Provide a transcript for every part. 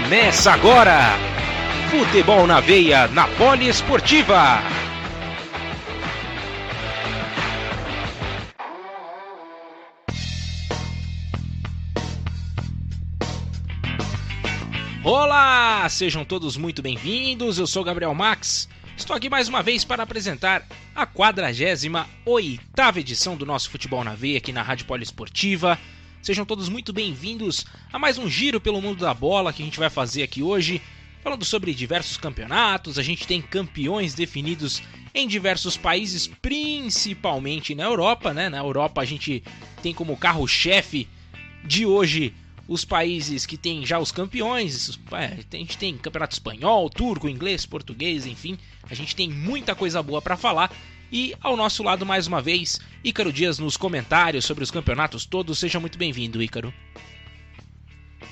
Começa agora! Futebol na veia, na Poliesportiva! Olá! Sejam todos muito bem-vindos, eu sou Gabriel Max. Estou aqui mais uma vez para apresentar a 48ª edição do nosso Futebol na Veia aqui na Rádio Poliesportiva. Sejam todos muito bem-vindos a mais um giro pelo mundo da bola que a gente vai fazer aqui hoje, falando sobre diversos campeonatos. A gente tem campeões definidos em diversos países, principalmente na Europa, né? Na Europa a gente tem como carro-chefe de hoje os países que tem já os campeões. A gente tem campeonato espanhol, turco, inglês, português, enfim. A gente tem muita coisa boa para falar. E ao nosso lado, mais uma vez, Ícaro Dias nos comentários sobre os campeonatos todos. Seja muito bem-vindo, Ícaro.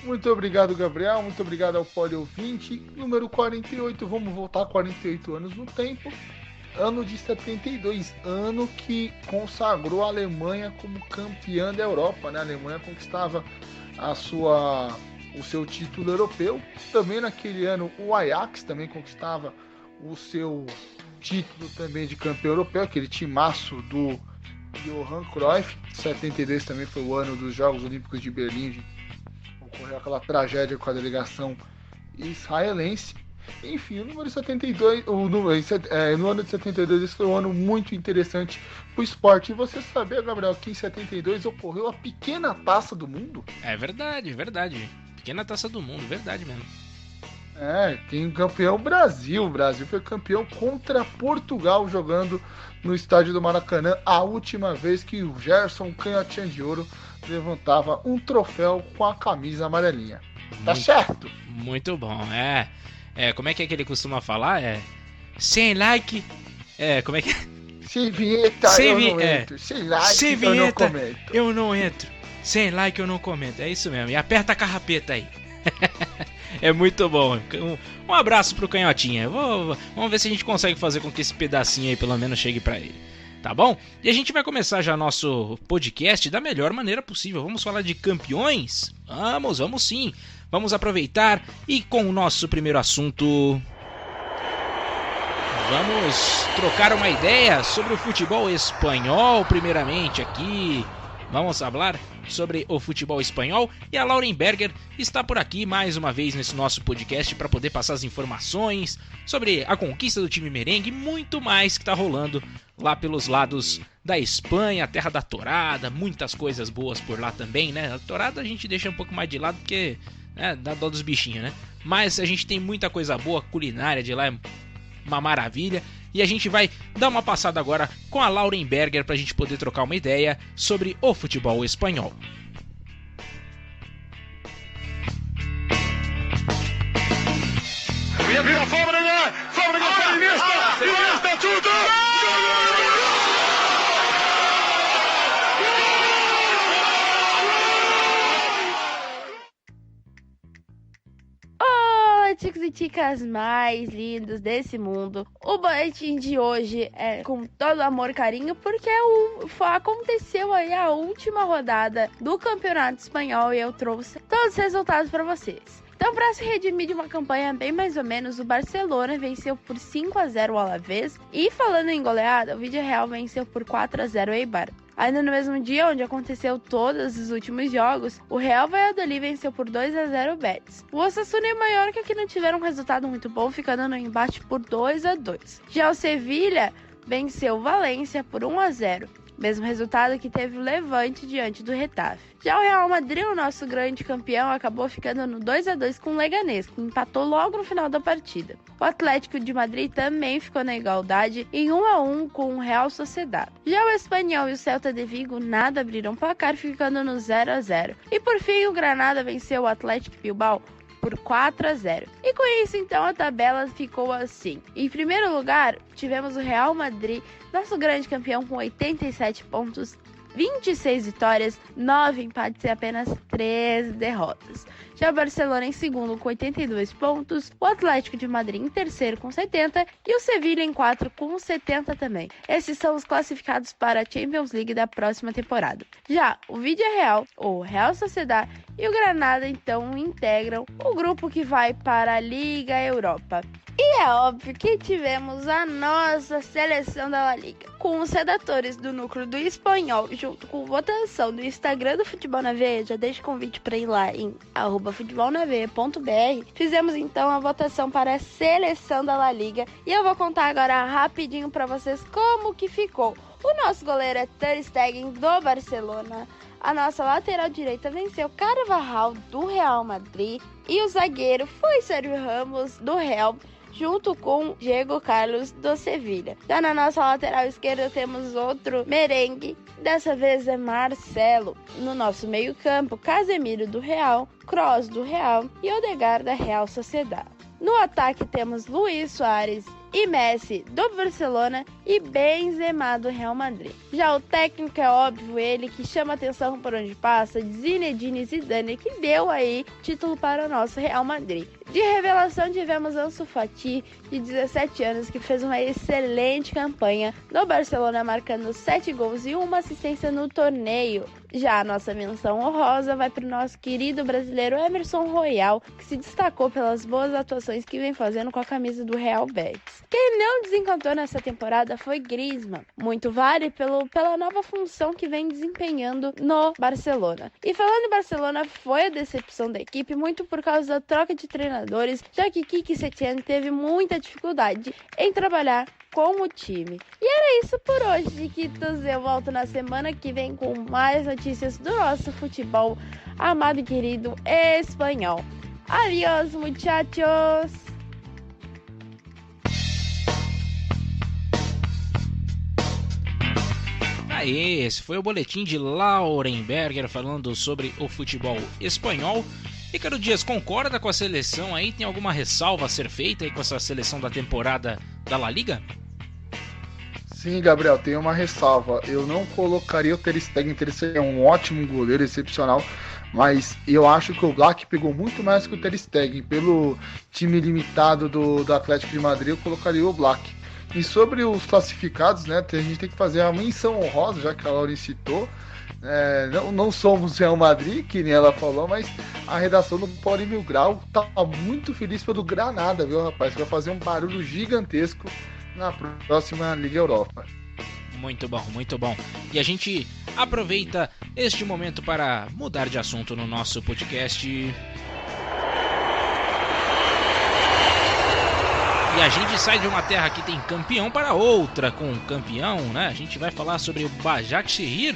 Muito obrigado, Gabriel. Muito obrigado ao Poli ouvinte. Número 48, vamos voltar 48 anos no tempo. Ano de 72, ano que consagrou a Alemanha como campeã da Europa, né? A Alemanha conquistava o seu título europeu. Também naquele ano o Ajax também conquistava o seu título também de campeão europeu, aquele timaço do Johan Cruyff. 72 também foi o ano dos Jogos Olímpicos de Berlim, ocorreu aquela tragédia com a delegação israelense. Enfim, o número 72, no ano de 72, esse foi um ano muito interessante para o esporte. E você sabia, Gabriel, que em 72 ocorreu a pequena Taça do Mundo? É verdade, verdade. Pequena Taça do Mundo, verdade mesmo. Tem o campeão Brasil. O Brasil foi campeão contra Portugal jogando no estádio do Maracanã. A última vez que o Gerson Canhotinha de Ouro levantava um troféu com a camisa amarelinha. Tá certo? Muito bom, como é que ele costuma falar? Sem like. Como é que é? Sem vinheta eu não entro. Sem like sem eu não vinheta, comento. Eu não entro. Sem like eu não comento. É isso mesmo. E aperta a carrapeta aí. É muito bom. Um abraço pro Canhotinha. Vamos ver se a gente consegue fazer com que esse pedacinho aí pelo menos chegue pra ele. Tá bom? E a gente vai começar já nosso podcast da melhor maneira possível. Vamos falar de campeões? Vamos sim. Vamos aproveitar e com o nosso primeiro assunto, vamos trocar uma ideia sobre o futebol espanhol primeiramente aqui. Vamos falar sobre o futebol espanhol e a Lauren Berger está por aqui mais uma vez nesse nosso podcast para poder passar as informações sobre a conquista do time merengue e muito mais que está rolando lá pelos lados da Espanha, a terra da tourada, muitas coisas boas por lá também, né? A tourada a gente deixa um pouco mais de lado porque dá dó dos bichinhos, né? Mas a gente tem muita coisa boa, culinária de lá é uma maravilha. E a gente vai dar uma passada agora com a Lauren Berger para a gente poder trocar uma ideia sobre o futebol espanhol. Chicos e chicas mais lindos desse mundo, o boletim de hoje é com todo amor e carinho porque aconteceu aí a última rodada do Campeonato Espanhol e eu trouxe todos os resultados para vocês. Então, para se redimir de uma campanha bem mais ou menos, o Barcelona venceu por 5-0 o Alavés e, falando em goleada, o Villarreal venceu por 4-0 o Eibar. Ainda no mesmo dia, onde aconteceu todos os últimos jogos, o Real Valladolid venceu por 2-0 o Betis. O Osasuna e o Mallorca que não tiveram um resultado muito bom, ficando no embate por 2-2. Já o Sevilla venceu o Valência por 1-0. Mesmo resultado que teve o Levante diante do Getafe. Já o Real Madrid, o nosso grande campeão, acabou ficando no 2-2 com o Leganés, que empatou logo no final da partida. O Atlético de Madrid também ficou na igualdade em 1-1 com o Real Sociedad. Já o Espanyol e o Celta de Vigo nada abriram placar, ficando no 0-0. E por fim, o Granada venceu o Atlético Bilbao por 4-0. E com isso, então, a tabela ficou assim. Em primeiro lugar, tivemos o Real Madrid, nosso grande campeão, com 87 pontos. 26 vitórias, 9 empates e apenas 3 derrotas. Já o Barcelona em segundo com 82 pontos, o Atlético de Madrid em terceiro com 70 e o Sevilla em quarto com 70 também. Esses são os classificados para a Champions League da próxima temporada. Já o Villarreal, o Real Sociedad e o Granada então integram o grupo que vai para a Liga Europa. E é óbvio que tivemos a nossa seleção da La Liga, com os redatores do núcleo do espanhol, junto com votação do Instagram do Futebol na Veia. Já deixo o convite para ir lá em @futebolnaveia.br. Fizemos então a votação para a seleção da La Liga e eu vou contar agora rapidinho para vocês como que ficou. O nosso goleiro é Ter Stegen do Barcelona. A nossa lateral direita venceu Carvajal do Real Madrid e o zagueiro foi Sérgio Ramos do Real, junto com Diego Carlos do Sevilla. Já na nossa lateral esquerda temos outro merengue, dessa vez é Marcelo. No nosso meio campo, Casemiro do Real, Kroos do Real e Odegaard da Real Sociedad. No ataque temos Luís Soares e Messi do Barcelona e Benzema do Real Madrid. Já o técnico é óbvio, ele que chama atenção por onde passa, Zinedine Zidane, que deu aí título para o nosso Real Madrid. De revelação tivemos Ansu Fati, de 17 anos, que fez uma excelente campanha no Barcelona, marcando 7 gols e 1 assistência no torneio. Já a nossa menção honrosa vai para o nosso querido brasileiro Emerson Royal, que se destacou pelas boas atuações que vem fazendo com a camisa do Real Betis. Quem não desencantou nessa temporada foi Griezmann, muito vale pela nova função que vem desempenhando no Barcelona. E falando em Barcelona, foi a decepção da equipe, muito por causa da troca de treinadores, já que Quique Setién teve muita dificuldade em trabalhar com o time. E era isso por hoje, Chiquitos. Eu volto na semana que vem com mais notícias do nosso futebol amado e querido espanhol. Adiós, muchachos! Esse foi o boletim de Laurenberger falando sobre o futebol espanhol. Ricardo Dias, concorda com a seleção aí? Tem alguma ressalva a ser feita aí com essa seleção da temporada da La Liga? Sim, Gabriel, tem uma ressalva. Eu não colocaria o Ter Stegen, ele seria um ótimo goleiro, excepcional, mas eu acho que o Black pegou muito mais que o Ter Stegen. Pelo time limitado do Atlético de Madrid, eu colocaria o Black. E sobre os classificados, né, a gente tem que fazer a menção honrosa, já que a Lauren citou. Não somos Real Madrid, que nem ela falou, mas a redação do Poli Mil Grau tá muito feliz pelo Granada, viu, rapaz? Vai fazer um barulho gigantesco na próxima Liga Europa. Muito bom, muito bom. E a gente aproveita este momento para mudar de assunto no nosso podcast. E a gente sai de uma terra que tem campeão para outra com campeão, né? A gente vai falar sobre o Başakşehir,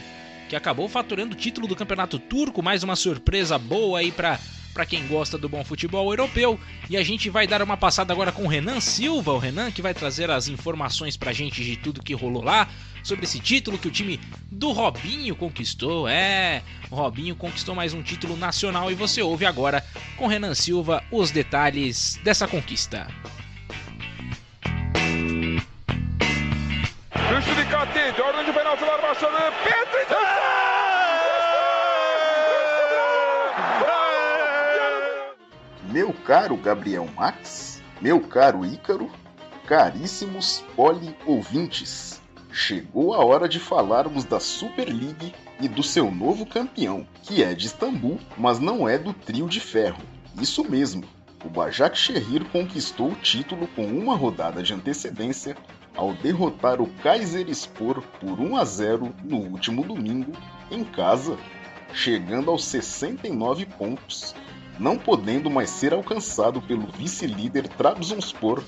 que acabou faturando o título do Campeonato Turco, mais uma surpresa boa aí para quem gosta do bom futebol europeu. E a gente vai dar uma passada agora com o Renan Silva, o Renan que vai trazer as informações pra gente de tudo que rolou lá, sobre esse título que o time do Robinho conquistou. O Robinho conquistou mais um título nacional e você ouve agora com o Renan Silva os detalhes dessa conquista. Düştü dikkatli. 4. penaltılar başladı. Pedri Meu caro Gabriel Max, meu caro Ícaro, caríssimos poli-ouvintes, chegou a hora de falarmos da Super League e do seu novo campeão, que é de Istambul, mas não é do trio de ferro. Isso mesmo, o Başakşehir conquistou o título com uma rodada de antecedência ao derrotar o Kayserispor por 1-0 no último domingo, em casa, chegando aos 69 pontos, não podendo mais ser alcançado pelo vice-líder Trabzonspor,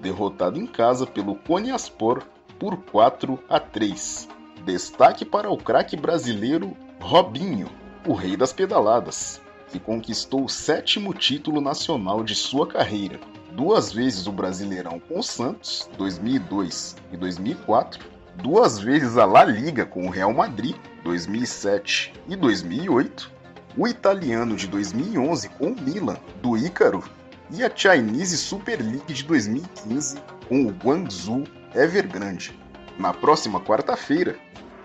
derrotado em casa pelo Konyaspor por 4-3. Destaque para o craque brasileiro Robinho, o rei das pedaladas, que conquistou o 7º título nacional de sua carreira, 2 vezes o Brasileirão com o Santos, 2002 e 2004, 2 vezes a La Liga com o Real Madrid, 2007 e 2008, o italiano de 2011 com o Milan, do Ícaro, e a Chinese Super League de 2015 com o Guangzhou Evergrande. Na próxima quarta-feira,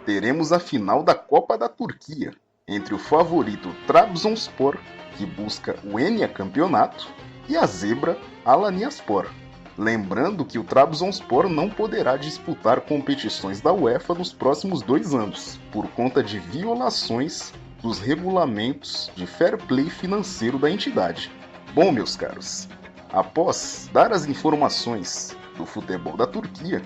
teremos a final da Copa da Turquia, entre o favorito Trabzonspor, que busca o Enya campeonato, e a zebra Alanyaspor. Lembrando que o Trabzonspor não poderá disputar competições da UEFA nos próximos 2 anos, por conta de violações dos regulamentos de fair play financeiro da entidade. Bom, meus caros, após dar as informações do futebol da Turquia,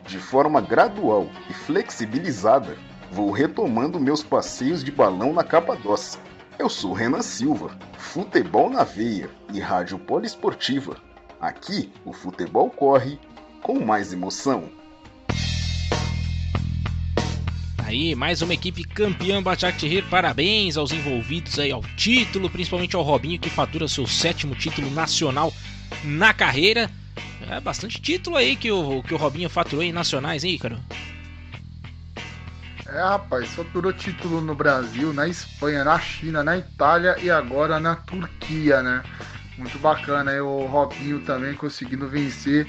de forma gradual e flexibilizada, vou retomando meus passeios de balão na Capadócia. Eu sou Renan Silva, futebol na veia e rádio poliesportiva. Aqui, o futebol corre com mais emoção. Aí, mais uma equipe campeã Başakşehir. Parabéns aos envolvidos aí ao título, principalmente ao Robinho, que fatura seu 7º título nacional na carreira. É bastante título aí que o Robinho faturou em nacionais, hein, Ícaro? Rapaz, faturou título no Brasil, na Espanha, na China, na Itália e agora na Turquia, né? Muito bacana aí o Robinho também conseguindo vencer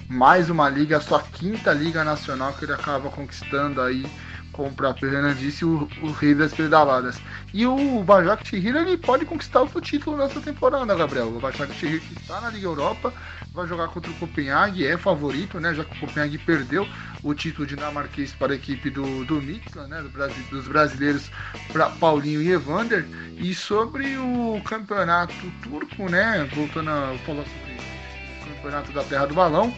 mais uma liga, a sua 5ª liga nacional que ele acaba conquistando aí, como o próprio Renan disse, o rei das pedaladas. E o Başakşehir, ele pode conquistar outro título nessa temporada, Gabriel. O Başakşehir que está na Liga Europa, vai jogar contra o Copenhague, é favorito, né? Já que o Copenhague perdeu o título dinamarquês para a equipe do Midtjylland, né? Dos brasileiros para Paulinho e Evander. E sobre o campeonato turco, né? Voltando a falar sobre o campeonato da Terra do Balão,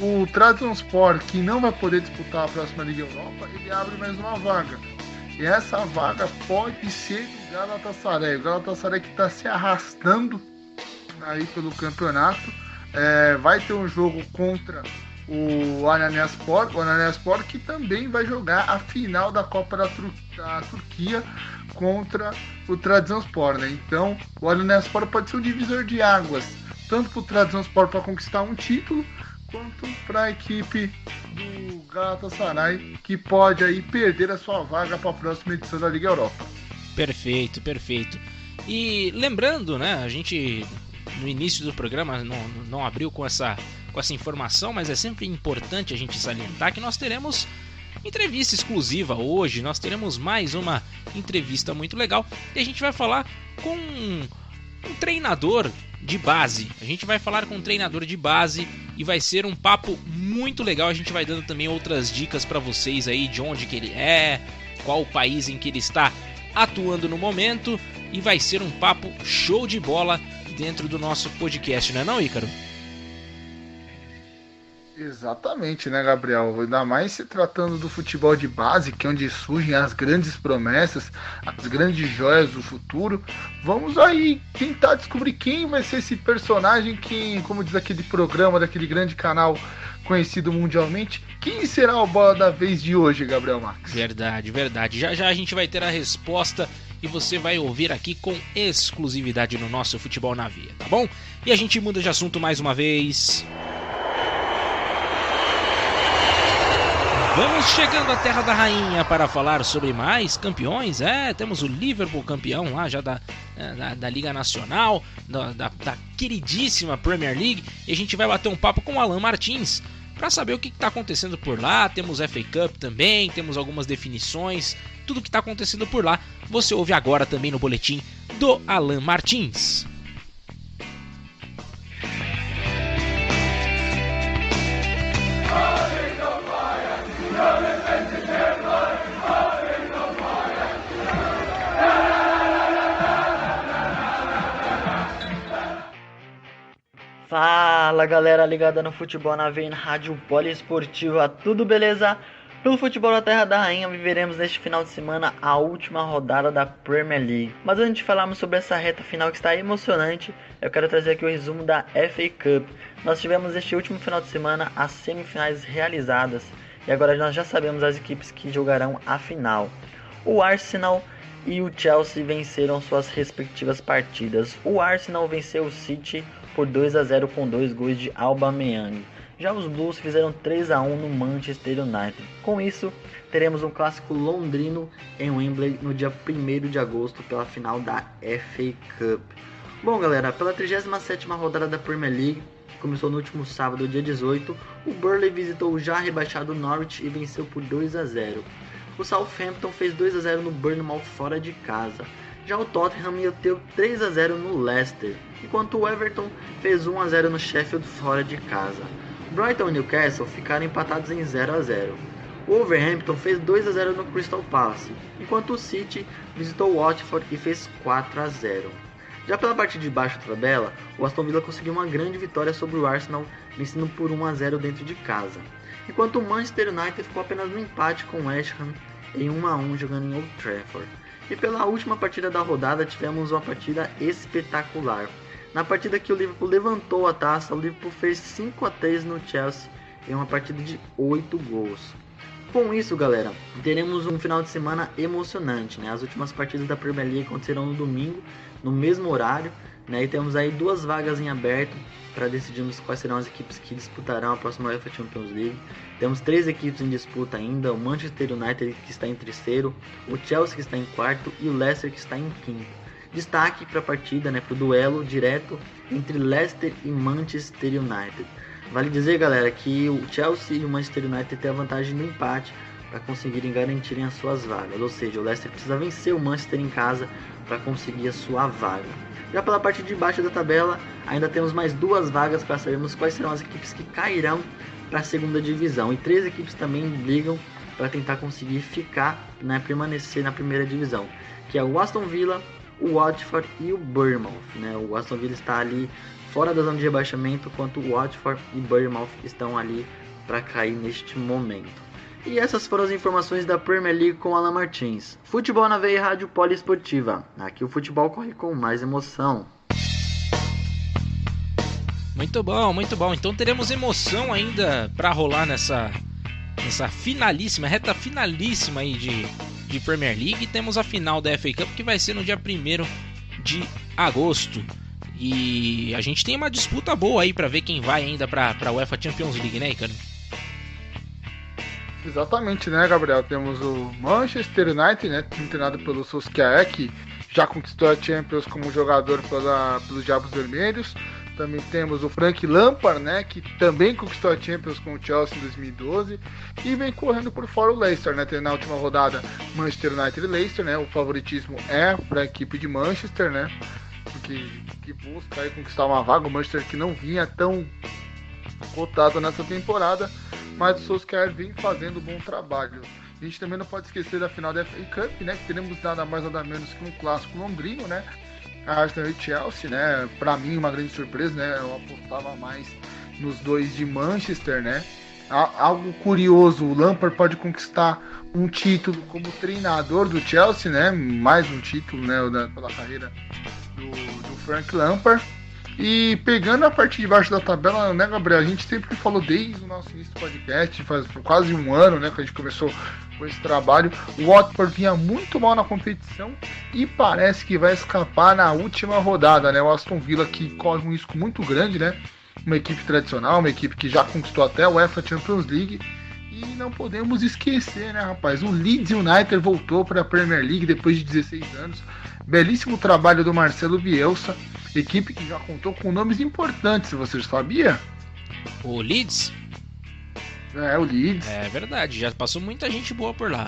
o Trabzonspor, que não vai poder disputar a próxima Liga Europa, ele abre mais uma vaga. E essa vaga pode ser do Galatasaray. O Galatasaray que está se arrastando aí pelo campeonato. Vai ter um jogo contra o Alanyaspor, que também vai jogar a final da Copa da Turquia contra o Trabzonspor, né? Então, o Alanyaspor pode ser um divisor de águas, tanto para o Trabzonspor para conquistar um título, quanto para a equipe do Galatasaray, que pode aí perder a sua vaga para a próxima edição da Liga Europa. Perfeito. E lembrando, né, a gente no início do programa não abriu com essa informação, mas é sempre importante a gente salientar que nós teremos entrevista exclusiva hoje, nós teremos mais uma entrevista muito legal e a gente vai falar com um treinador de base. A gente vai falar com um treinador de base e vai ser um papo muito legal. A gente vai dando também outras dicas para vocês aí de onde que ele é, qual o país em que ele está atuando no momento, e vai ser um papo show de bola dentro do nosso podcast, não é não, Ícaro? Exatamente, né, Gabriel? Ainda mais se tratando do futebol de base, que é onde surgem as grandes promessas, as grandes joias do futuro. Vamos aí tentar descobrir quem vai ser esse personagem, quem, como diz aquele programa daquele grande canal conhecido mundialmente, quem será o bola da vez de hoje, Gabriel Max? Verdade. Já a gente vai ter a resposta e você vai ouvir aqui com exclusividade no nosso Futebol na Veia, tá bom? E a gente muda de assunto mais uma vez. Vamos chegando à Terra da Rainha para falar sobre mais campeões. Temos o Liverpool campeão lá já da Liga Nacional, da queridíssima Premier League. E a gente vai bater um papo com o Alan Martins para saber o que está acontecendo por lá. Temos FA Cup também, temos algumas definições, tudo que está acontecendo por lá. Você ouve agora também no boletim do Alan Martins. Fala galera ligada no Futebol na Veia, Rádio Poliesportiva, tudo beleza? Pelo Futebol da Terra da Rainha viveremos neste final de semana a última rodada da Premier League. Mas antes de falarmos sobre essa reta final que está emocionante, eu quero trazer aqui o resumo da FA Cup. Nós tivemos este último final de semana as semifinais realizadas e agora nós já sabemos as equipes que jogarão a final. O Arsenal e o Chelsea venceram suas respectivas partidas. O Arsenal venceu o City por 2-0 com 2 gols de Aubameyang. Já os Blues fizeram 3-1 no Manchester United. Com isso, teremos um clássico londrino em Wembley no dia 1º de agosto pela final da FA Cup. Bom galera, pela 37ª rodada da Premier League, que começou no último sábado, dia 18, o Burnley visitou o já rebaixado Norwich e venceu por 2-0. O Southampton fez 2-0 no Bournemouth fora de casa. Já o Tottenham meteu 3-0 no Leicester, enquanto o Everton fez 1-0 no Sheffield fora de casa. Brighton e Newcastle ficaram empatados em 0-0. O Wolverhampton fez 2-0 no Crystal Palace, enquanto o City visitou o Watford e fez 4-0. Já pela parte de baixo da tabela, o Aston Villa conseguiu uma grande vitória sobre o Arsenal, vencendo por 1-0 dentro de casa, enquanto o Manchester United ficou apenas no empate com o West Ham em 1-1 jogando em Old Trafford. E pela última partida da rodada tivemos uma partida espetacular. Na partida que o Liverpool levantou a taça, o Liverpool fez 5-3 no Chelsea em uma partida de 8 gols. Com isso, galera, teremos um final de semana emocionante, né? As últimas partidas da Premier League acontecerão no domingo, no mesmo horário, né? E temos aí 2 vagas em aberto para decidirmos quais serão as equipes que disputarão a próxima UEFA Champions League. Temos 3 equipes em disputa ainda, o Manchester United que está em terceiro, o Chelsea que está em quarto e o Leicester que está em quinto. Destaque para a partida, né, para o duelo direto entre Leicester e Manchester United. Vale dizer, galera, que o Chelsea e o Manchester United têm a vantagem do empate para conseguirem garantirem as suas vagas. Ou seja, o Leicester precisa vencer o Manchester em casa para conseguir a sua vaga. Já pela parte de baixo da tabela, ainda temos mais 2 vagas para sabermos quais serão as equipes que cairão para a segunda divisão. E 3 equipes também brigam para tentar conseguir ficar, né, permanecer na primeira divisão, que é o Aston Villa, o Watford e o Bournemouth, né? O Aston Villa está ali fora da zona de rebaixamento, enquanto o Watford e Bournemouth estão ali para cair neste momento. E essas foram as informações da Premier League com Alan Martins. Futebol na Veia e Rádio Poliesportiva. Aqui o futebol corre com mais emoção. Muito bom. Então teremos emoção ainda para rolar nessa finalíssima, reta finalíssima aí de Premier League. E temos a final da FA Cup que vai ser no dia 1º de agosto. E a gente tem uma disputa boa aí para ver quem vai ainda para a UEFA Champions League, né, Icaro? Exatamente, né, Gabriel? Temos o Manchester United, né, treinado pelo Solskjaer, que já conquistou a Champions como jogador pelos Diabos Vermelhos. Também temos o Frank Lampard, né, que também conquistou a Champions com o Chelsea em 2012. E vem correndo por fora o Leicester, né, na última rodada Manchester United e Leicester, né, o favoritismo é para a equipe de Manchester, né, que busca aí conquistar uma vaga. O Manchester que não vinha tão cotado nessa temporada, mas o Solskjaer vem fazendo um bom trabalho. A gente também não pode esquecer da final da FA Cup, né, que teremos nada mais nada menos que um clássico londrino, né, Arsenal e Chelsea, né, pra mim uma grande surpresa, né, eu apostava mais nos 2 de Manchester, né. Algo curioso, o Lampard pode conquistar um título como treinador do Chelsea, né, mais um título, né, pela carreira do Frank Lampard. E pegando a parte de baixo da tabela, né, Gabriel, a gente sempre falou desde o nosso início do podcast, faz quase um ano, né, que a gente começou com esse trabalho. O Watford vinha muito mal na competição e parece que vai escapar na última rodada, né, o Aston Villa que corre um risco muito grande, né, uma equipe tradicional, uma equipe que já conquistou até a UEFA Champions League. E não podemos esquecer, né, rapaz, o Leeds United voltou para a Premier League depois de 16 anos. Belíssimo trabalho do Marcelo Bielsa, equipe que já contou com nomes importantes, você sabia? O Leeds? É, o Leeds. É verdade, já passou muita gente boa por lá.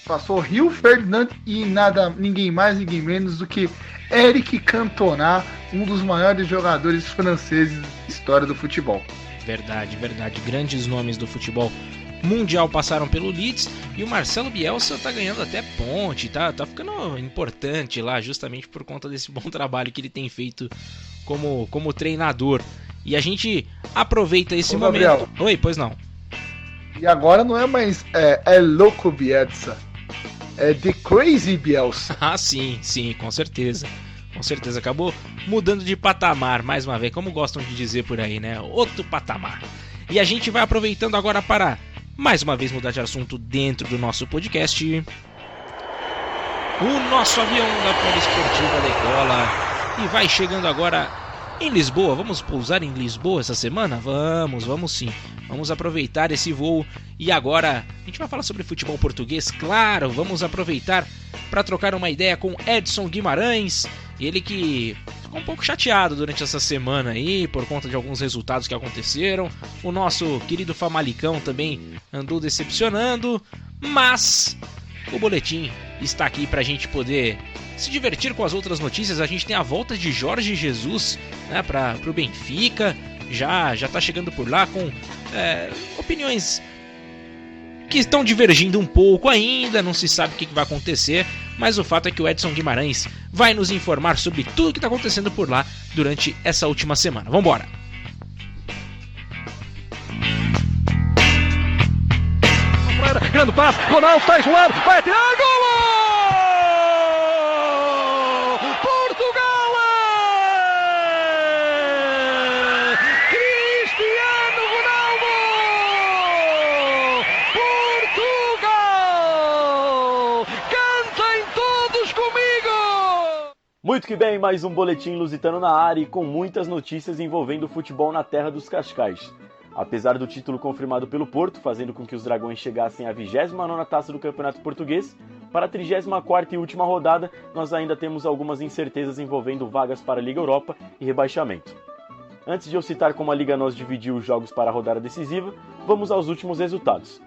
Passou Rio Ferdinand e ninguém mais, ninguém menos do que Eric Cantona, um dos maiores jogadores franceses da história do futebol. Verdade. Grandes nomes do futebol mundial passaram pelo Leeds e o Marcelo Bielsa tá ganhando até ponte, tá ficando importante lá justamente por conta desse bom trabalho que ele tem feito como treinador. E a gente aproveita esse momento. Gabriel. Oi, pois não. E agora não é mais é louco Bielsa, é The Crazy Bielsa. Ah, sim, com certeza. Com certeza, acabou mudando de patamar, mais uma vez, como gostam de dizer por aí, né? Outro patamar. E a gente vai aproveitando agora para, mais uma vez, mudar de assunto dentro do nosso podcast. O nosso avião da Poliesportiva decola e vai chegando agora em Lisboa. Vamos pousar em Lisboa essa semana? Vamos sim. Vamos aproveitar esse voo. E agora, a gente vai falar sobre futebol português, claro. Vamos aproveitar para trocar uma ideia com Edson Guimarães. Ele que ficou um pouco chateado durante essa semana aí, por conta de alguns resultados que aconteceram. O nosso querido Famalicão também andou decepcionando. mas o boletim está aqui para a gente poder se divertir com as outras notícias. A gente tem a volta de Jorge Jesus, né, para o Benfica, já está chegando por lá com opiniões que estão divergindo um pouco ainda, não se sabe o que vai acontecer, mas o fato é que o Edson Guimarães vai nos informar sobre tudo o que está acontecendo por lá durante essa última semana. Vamos embora! Grande passe, Ronaldo está isolado, vai atirar, golo! Portugal! Cristiano Ronaldo! Portugal! Cantem todos comigo! Muito que bem, mais um boletim lusitano na área e com muitas notícias envolvendo o futebol na terra dos Cascais. Apesar do título confirmado pelo Porto, fazendo com que os Dragões chegassem à 29ª taça do Campeonato Português, para a 34ª e última rodada, nós ainda temos algumas incertezas envolvendo vagas para a Liga Europa e rebaixamento. Antes de eu citar como a Liga NOS dividiu os jogos para a rodada decisiva, vamos aos últimos resultados.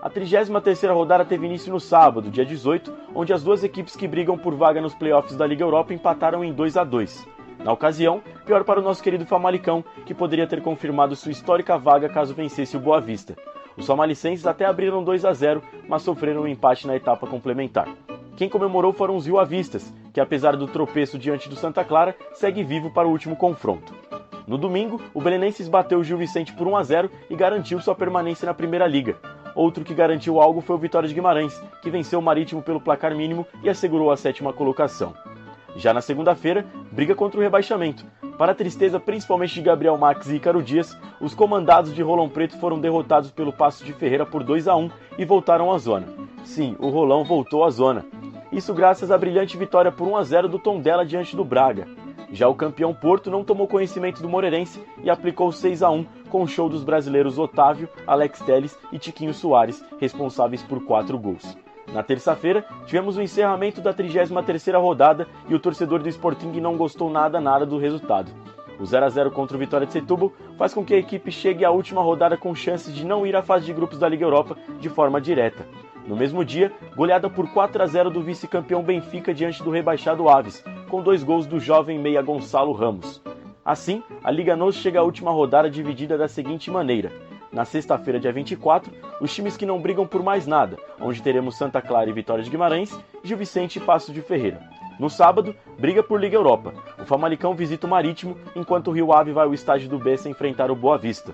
A 33ª rodada teve início no sábado, dia 18, onde as duas equipes que brigam por vaga nos playoffs da Liga Europa empataram em 2-2. Na ocasião, pior para o nosso querido Famalicão, que poderia ter confirmado sua histórica vaga caso vencesse o Boa Vista. Os famalicenses até abriram 2-0, mas sofreram um empate na etapa complementar. Quem comemorou foram os rioavistas, que apesar do tropeço diante do Santa Clara, segue vivo para o último confronto. No domingo, o Belenenses bateu o Gil Vicente por 1-0 e garantiu sua permanência na Primeira Liga. Outro que garantiu algo foi o Vitória de Guimarães, que venceu o Marítimo pelo placar mínimo e assegurou a 7ª colocação. Já na segunda-feira, briga contra o rebaixamento. Para a tristeza principalmente de Gabriel Max e Ícaro Dias, os comandados de Rolão Preto foram derrotados pelo Paços de Ferreira por 2-1 e voltaram à zona. Sim, o Rolão voltou à zona. Isso graças à brilhante vitória por 1-0 do Tondela diante do Braga. Já o campeão Porto não tomou conhecimento do Moreirense e aplicou 6-1 com o show dos brasileiros Otávio, Alex Telles e Tiquinho Soares, responsáveis por 4 gols. Na terça-feira, tivemos o encerramento da 33ª rodada e o torcedor do Sporting não gostou nada do resultado. O 0-0 contra o Vitória de Setúbal faz com que a equipe chegue à última rodada com chances de não ir à fase de grupos da Liga Europa de forma direta. No mesmo dia, goleada por 4-0 do vice-campeão Benfica diante do rebaixado Aves, com 2 gols do jovem meia Gonçalo Ramos. Assim, a Liga NOS chega à última rodada dividida da seguinte maneira. Na sexta-feira, dia 24, os times que não brigam por mais nada, onde teremos Santa Clara e Vitória de Guimarães, Gil Vicente e Paços de Ferreira. No sábado, briga por Liga Europa. O Famalicão visita o Marítimo, enquanto o Rio Ave vai ao estádio do Bessa enfrentar o Boa Vista.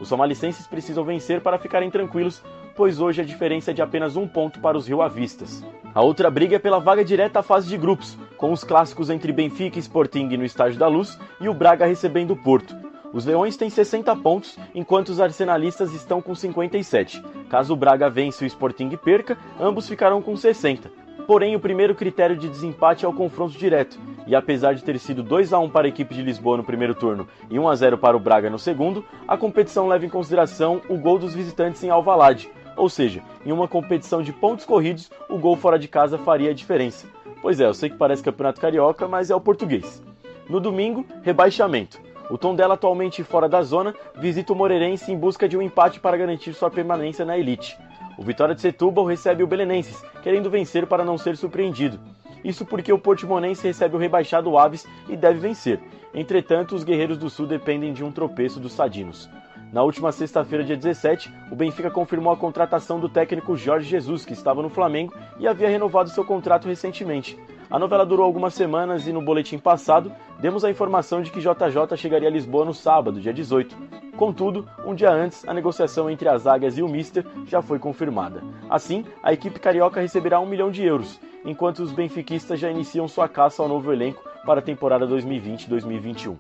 Os famalicenses precisam vencer para ficarem tranquilos, pois hoje a diferença é de apenas 1 ponto para os rioavistas. A outra briga é pela vaga direta à fase de grupos, com os clássicos entre Benfica e Sporting no Estádio da Luz e o Braga recebendo o Porto. Os Leões têm 60 pontos, enquanto os arsenalistas estão com 57. Caso o Braga vença e o Sporting perca, ambos ficarão com 60. Porém, o primeiro critério de desempate é o confronto direto, e apesar de ter sido 2-1 para a equipe de Lisboa no primeiro turno e 1-0 para o Braga no segundo, a competição leva em consideração o gol dos visitantes em Alvalade, ou seja, em uma competição de pontos corridos, o gol fora de casa faria a diferença. Pois é, eu sei que parece campeonato carioca, mas é o português. No domingo, rebaixamento. O Tondela, atualmente fora da zona, visita o Moreirense em busca de um empate para garantir sua permanência na elite. O Vitória de Setúbal recebe o Belenenses, querendo vencer para não ser surpreendido. Isso porque o Portimonense recebe o rebaixado Aves e deve vencer. Entretanto, os Guerreiros do Sul dependem de um tropeço dos Sadinos. Na última sexta-feira, dia 17, o Benfica confirmou a contratação do técnico Jorge Jesus, que estava no Flamengo e havia renovado seu contrato recentemente. A novela durou algumas semanas e no boletim passado demos a informação de que JJ chegaria a Lisboa no sábado, dia 18. Contudo, um dia antes, a negociação entre as Águias e o Mister já foi confirmada. Assim, a equipe carioca receberá 1 milhão de euros, enquanto os benfiquistas já iniciam sua caça ao novo elenco para a temporada 2020-2021.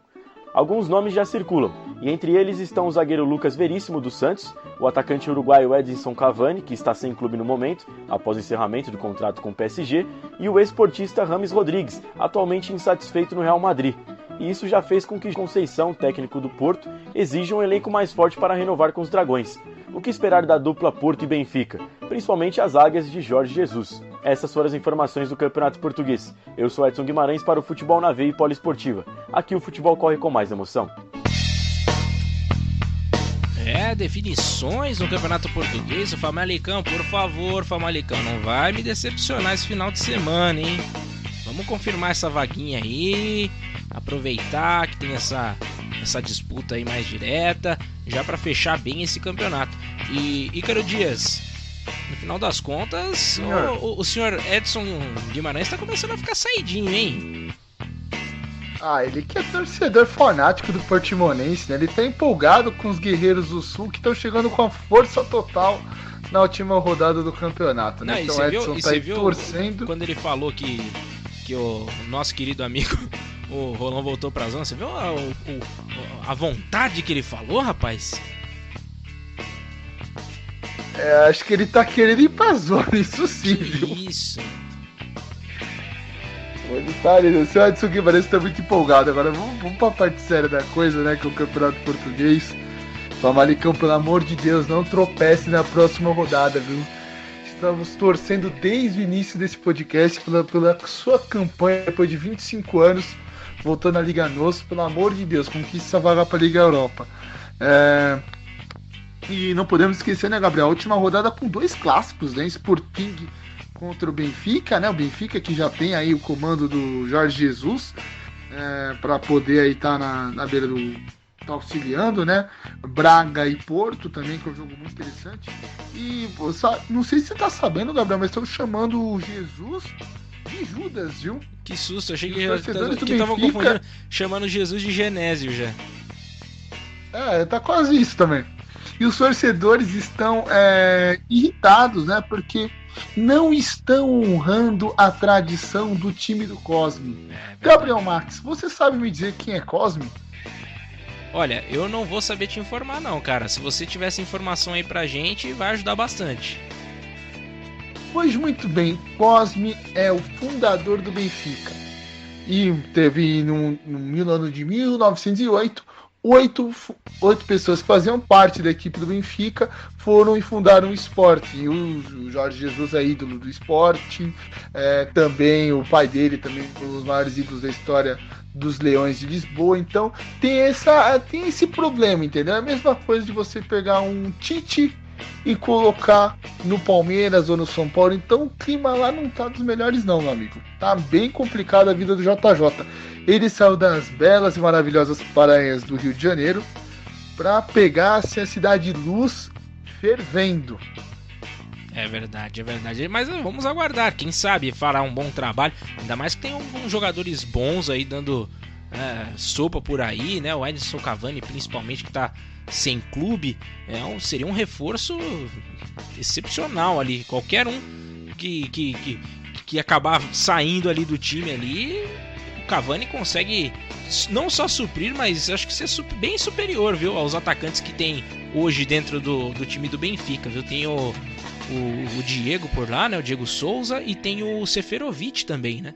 Alguns nomes já circulam, e entre eles estão o zagueiro Lucas Veríssimo do Santos, o atacante uruguaio Edinson Cavani, que está sem clube no momento, após o encerramento do contrato com o PSG, e o ex-portista Rames Rodrigues, atualmente insatisfeito no Real Madrid. E isso já fez com que Conceição, técnico do Porto, exija um elenco mais forte para renovar com os Dragões. O que esperar da dupla Porto e Benfica, principalmente as águias de Jorge Jesus? Essas foram as informações do Campeonato Português. Eu sou Edson Guimarães para o Futebol na Veia e Poliesportiva. Aqui o futebol corre com mais emoção. Definições no Campeonato Português. O Famalicão, por favor, Famalicão, não vai me decepcionar esse final de semana, hein? Vamos confirmar essa vaguinha aí, aproveitar que tem essa disputa aí mais direta, já para fechar bem esse campeonato. E Ícaro Dias, no final das contas, o senhor Edson Guimarães tá começando a ficar saidinho, hein? Ele que é torcedor fanático do Portimonense, né? Ele tá empolgado com os Guerreiros do Sul, que estão chegando com a força total na última rodada do campeonato, né? Não, então o Edson tá aí torcendo. Quando ele falou que o nosso querido amigo, o Rolão, voltou pra zona, você viu a vontade que ele falou, rapaz? Acho que ele tá querendo ir pra zona, isso sim, viu? Isso. O seu Edson Guimarães tá muito empolgado. Agora vamos pra parte séria da coisa, né? Que é o Campeonato Português. Famalicão, pelo amor de Deus, não tropece na próxima rodada, viu? Estamos torcendo desde o início desse podcast pela sua campanha depois de 25 anos, voltando à Liga NOS. Pelo amor de Deus, conquiste essa vaga pra Liga Europa. E não podemos esquecer, né, Gabriel? A última rodada com 2 clássicos, né? Sporting contra o Benfica, né? O Benfica que já tem aí o comando do Jorge Jesus para poder aí estar na beira do... tá auxiliando, né? Braga e Porto também, que é um jogo muito interessante. E não sei se você tá sabendo, Gabriel, mas estão chamando o Jesus de Judas, viu? Que susto, achei que tava confundindo, chamando Jesus de Genésio já. Tá quase isso também. E os torcedores estão irritados, né? Porque não estão honrando a tradição do time do Cosme. Gabriel Max, você sabe me dizer quem é Cosme? Olha, eu não vou saber te informar não, cara. Se você tiver essa informação aí pra gente, vai ajudar bastante. Pois muito bem, Cosme é o fundador do Benfica. E teve no ano de 1908, oito pessoas que faziam parte da equipe do Benfica foram e fundaram o Sporting. O Jorge Jesus é ídolo do Sporting, também o pai dele, também um dos maiores ídolos da história dos Leões de Lisboa. Então tem esse problema, entendeu? É a mesma coisa de você pegar um Tite e colocar no Palmeiras ou no São Paulo. Então o clima lá não tá dos melhores não, meu amigo. Tá bem complicada a vida do JJ. Ele saiu das belas e maravilhosas praias do Rio de Janeiro para pegar assim, a cidade de luz fervendo. É verdade. Mas vamos aguardar. Quem sabe fará um bom trabalho. Ainda mais que tem alguns jogadores bons aí dando sopa por aí, né? O Edinson Cavani, principalmente, que tá sem clube. Seria um reforço excepcional ali. Qualquer um que acabar saindo ali do time ali, o Cavani consegue não só suprir, mas acho que ser bem superior, viu, aos atacantes que tem hoje dentro do time do Benfica, viu? Tem o Diego por lá, né? O Diego Souza, e tem o Seferovic também, né?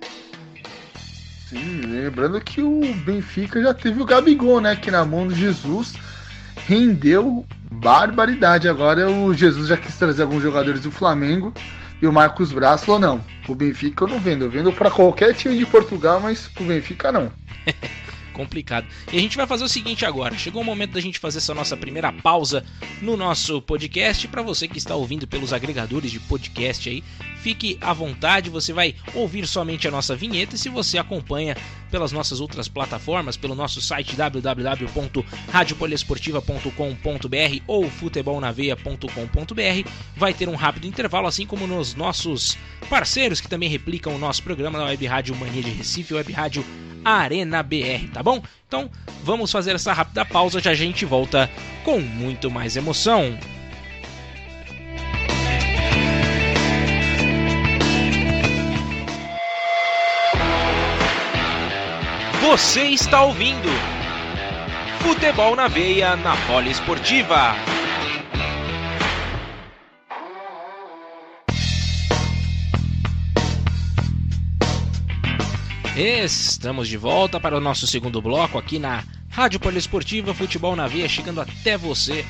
Sim, lembrando que o Benfica já teve o Gabigol, né? Que na mão do Jesus rendeu barbaridade. Agora o Jesus já quis trazer alguns jogadores do Flamengo e o Marcos Braz falou: não, o Benfica eu não vendo, eu vendo para qualquer time de Portugal, mas o Benfica não. Complicado. E a gente vai fazer o seguinte agora. Chegou o momento da gente fazer essa nossa primeira pausa no nosso podcast. Para você que está ouvindo pelos agregadores de podcast aí, fique à vontade. Você vai ouvir somente a nossa vinheta. E se você acompanha pelas nossas outras plataformas, pelo nosso site www.radiopoliesportiva.com.br ou futebolnaveia.com.br, vai ter um rápido intervalo, assim como nos nossos parceiros que também replicam o nosso programa na Web Rádio Mania de Recife, Web Rádio Arena BR, tá bom? Então vamos fazer essa rápida pausa, já a gente volta com muito mais emoção. Você está ouvindo Futebol na Veia na Poliesportiva. Estamos de volta para o nosso segundo bloco aqui na Rádio Poliesportiva, Futebol na Veia, chegando até você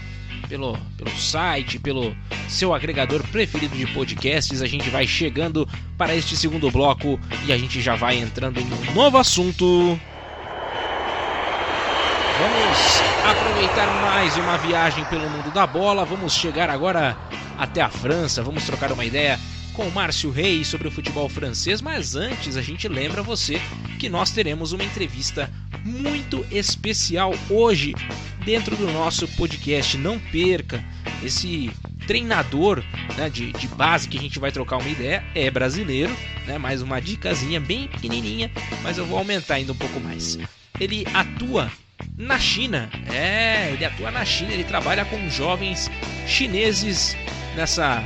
pelo site, pelo seu agregador preferido de podcasts. A gente vai chegando para este segundo bloco e a gente já vai entrando em um novo assunto. Vamos aproveitar mais uma viagem pelo mundo da bola. Vamos chegar agora até a França. Vamos trocar uma ideia com o Márcio Reis sobre o futebol francês. Mas antes, a gente lembra você que nós teremos uma entrevista muito especial hoje dentro do nosso podcast. Não perca. Esse treinador, né, de base que a gente vai trocar uma ideia é brasileiro, né? Mais uma dicasinha bem pequenininha, mas eu vou aumentar ainda um pouco mais. Ele atua na China, ele atua na China, ele trabalha com jovens chineses nessa...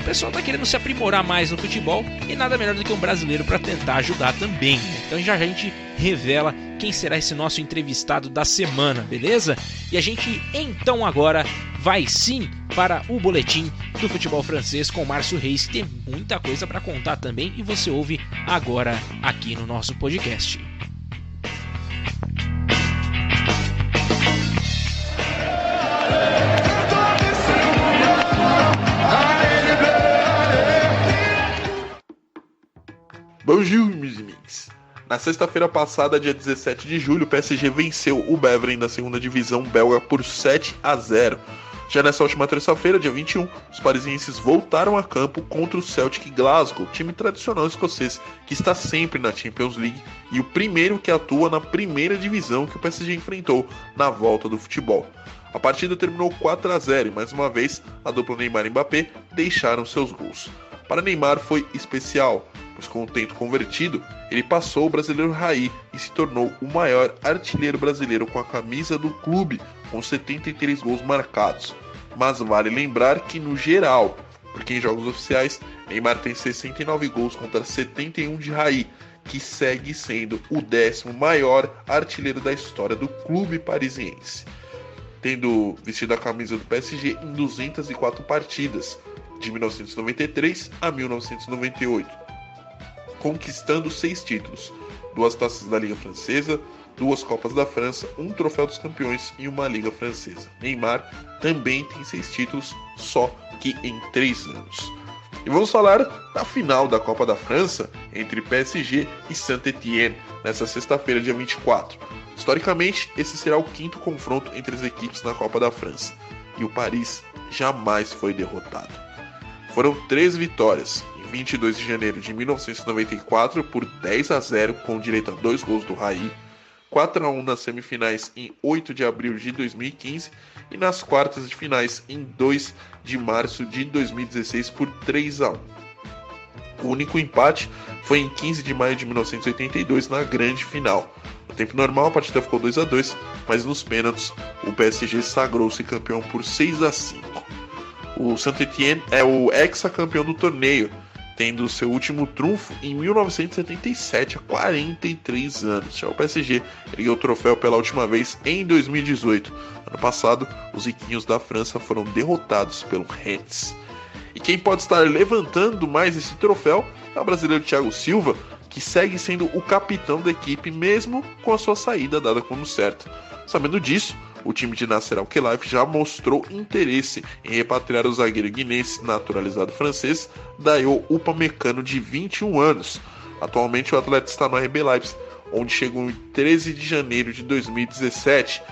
O pessoal tá querendo se aprimorar mais no futebol e nada melhor do que um brasileiro para tentar ajudar também. Então já a gente revela quem será esse nosso entrevistado da semana, beleza? E a gente então agora vai sim para o boletim do futebol francês com o Márcio Reis, que tem muita coisa para contar também e você ouve agora aqui no nosso podcast. Bonjour, meus amigos. Na sexta-feira passada, dia 17 de julho, o PSG venceu o Beveren da segunda divisão belga por 7-0. Já nessa última terça-feira, dia 21, os parisienses voltaram a campo contra o Celtic Glasgow, time tradicional escocês que está sempre na Champions League e o primeiro que atua na primeira divisão que o PSG enfrentou na volta do futebol. A partida terminou 4-0 e, mais uma vez, a dupla Neymar e Mbappé deixaram seus gols. Para Neymar foi especial, pois com o tento convertido, ele passou o brasileiro Raí e se tornou o maior artilheiro brasileiro com a camisa do clube, com 73 gols marcados. Mas vale lembrar que no geral, porque em jogos oficiais, Neymar tem 69 gols contra 71 de Raí, que segue sendo o 10º maior artilheiro da história do clube parisiense, tendo vestido a camisa do PSG em 204 partidas, de 1993 a 1998, conquistando 6 títulos, 2 taças da Liga Francesa, 2 Copas da França, 1 Troféu dos Campeões e uma Liga Francesa. Neymar também tem 6 títulos, só que em 3 anos. E vamos falar da final da Copa da França entre PSG e Saint-Étienne, nessa sexta-feira, dia 24. Historicamente, esse será o 5º confronto entre as equipes na Copa da França, e o Paris jamais foi derrotado. Foram 3 vitórias, em 22 de janeiro de 1994 por 10-0 com direito a 2 gols do Raí, 4-1 nas semifinais em 8 de abril de 2015 e nas quartas de finais em 2 de março de 2016 por 3-1. O único empate foi em 15 de maio de 1982 na grande final. No tempo normal a partida ficou 2-2, mas nos pênaltis o PSG sagrou-se campeão por 6-5. O Saint-Étienne é o ex-campeão do torneio, tendo seu último trunfo em 1977, há 43 anos. Já o PSG ergueu o troféu pela última vez em 2018. Ano passado, os riquinhos da França foram derrotados pelo Rennes. E quem pode estar levantando mais esse troféu é o brasileiro Thiago Silva, que segue sendo o capitão da equipe mesmo com a sua saída dada como certa. Sabendo disso, o time de Nasser Al-Khelaifi já mostrou interesse em repatriar o zagueiro guinense naturalizado francês Dayot Upamecano, de 21 anos. Atualmente o atleta está no RB Leipzig, onde chegou em 13 de janeiro de 2017,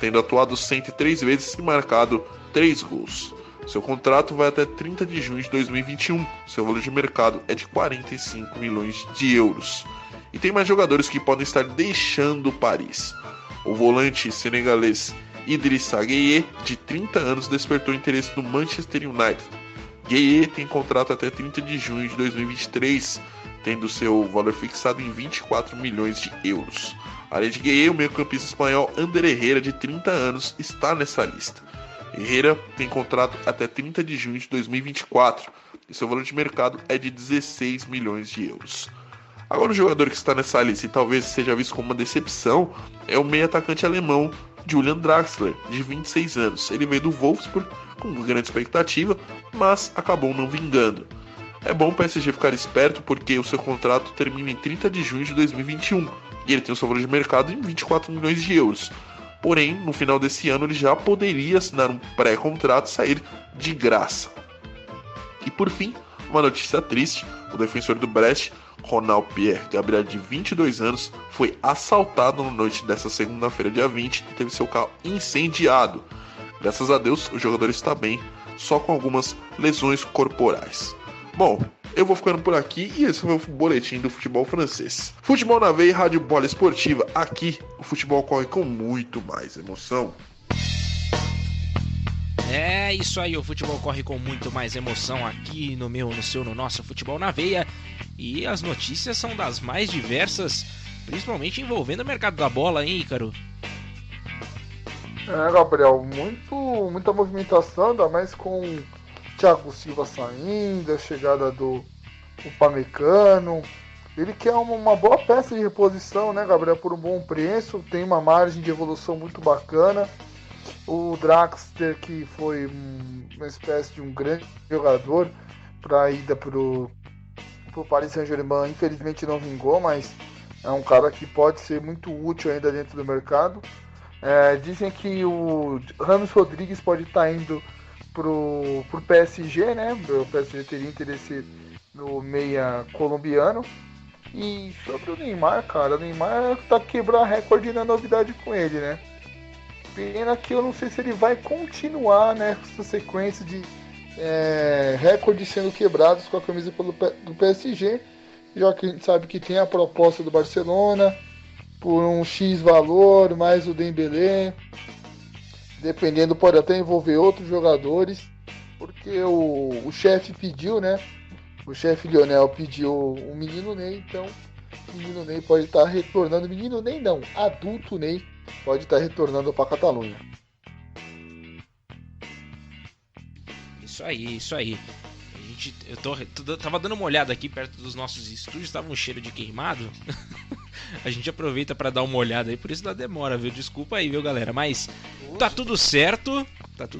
tendo atuado 103 vezes e marcado 3 gols. Seu contrato vai até 30 de junho de 2021. Seu valor de mercado é de 45 milhões de euros. E tem mais jogadores que podem estar deixando o Paris. O volante senegalês Idrissa Gueye, de 30 anos, despertou interesse no Manchester United. Gueye tem contrato até 30 de junho de 2023, tendo seu valor fixado em 24 milhões de euros. Além de Gueye, o meio-campista espanhol Ander Herrera, de 30 anos, está nessa lista. Herrera tem contrato até 30 de junho de 2024 e seu valor de mercado é de 16 milhões de euros. Agora, o jogador que está nessa lista e talvez seja visto como uma decepção é o meio-atacante alemão Julian Draxler, de 26 anos. Ele veio do Wolfsburg com grande expectativa, mas acabou não vingando. É bom o PSG ficar esperto porque o seu contrato termina em 30 de junho de 2021 e ele tem o seu valor de mercado em 24 milhões de euros. Porém, no final desse ano ele já poderia assinar um pré-contrato e sair de graça. E por fim, uma notícia triste: o defensor do Brest, Ronald Pierre Gabriel, de 22 anos, foi assaltado na noite dessa segunda-feira, dia 20, e teve seu carro incendiado. Graças a Deus, o jogador está bem, só com algumas lesões corporais. Bom, eu vou ficando por aqui e esse foi o meu boletim do futebol francês. Futebol na veia e Rádio Poliesportiva. Aqui, o futebol corre com muito mais emoção. É isso aí, o futebol corre com muito mais emoção aqui no meu, no seu, no nosso Futebol na Veia. E as notícias são das mais diversas, principalmente envolvendo o mercado da bola, hein, Ícaro? Gabriel, muita movimentação, ainda mais com o Thiago Silva saindo, a chegada do Upamecano. Ele que é uma boa peça de reposição, né, Gabriel, por um bom preço, tem uma margem de evolução muito bacana. O Draxler, que foi uma espécie de um grande jogador para a ida pro Paris Saint-Germain, infelizmente não vingou, mas é um cara que pode ser muito útil ainda dentro do mercado. Dizem que o Ramos Rodrigues pode estar indo pro PSG, né? O PSG teria interesse no meia colombiano. E sobre o Neymar, cara, o Neymar tá quebrando recorde na novidade com ele, né? Pena que eu não sei se ele vai continuar, né, com essa sequência de recordes sendo quebrados com a camisa do PSG, já que a gente sabe que tem a proposta do Barcelona por um X valor, mais o Dembélé, dependendo pode até envolver outros jogadores, porque o chefe pediu, né, o chefe Lionel pediu o menino Ney, então o menino Ney pode estar retornando, menino Ney não, adulto Ney, pode estar retornando para a Catalunha. Isso aí. Eu tava dando uma olhada aqui perto dos nossos estúdios, tava um cheiro de queimado. A gente aproveita para dar uma olhada aí, por isso dá demora, viu? Desculpa aí, viu, galera? Mas tá tudo certo.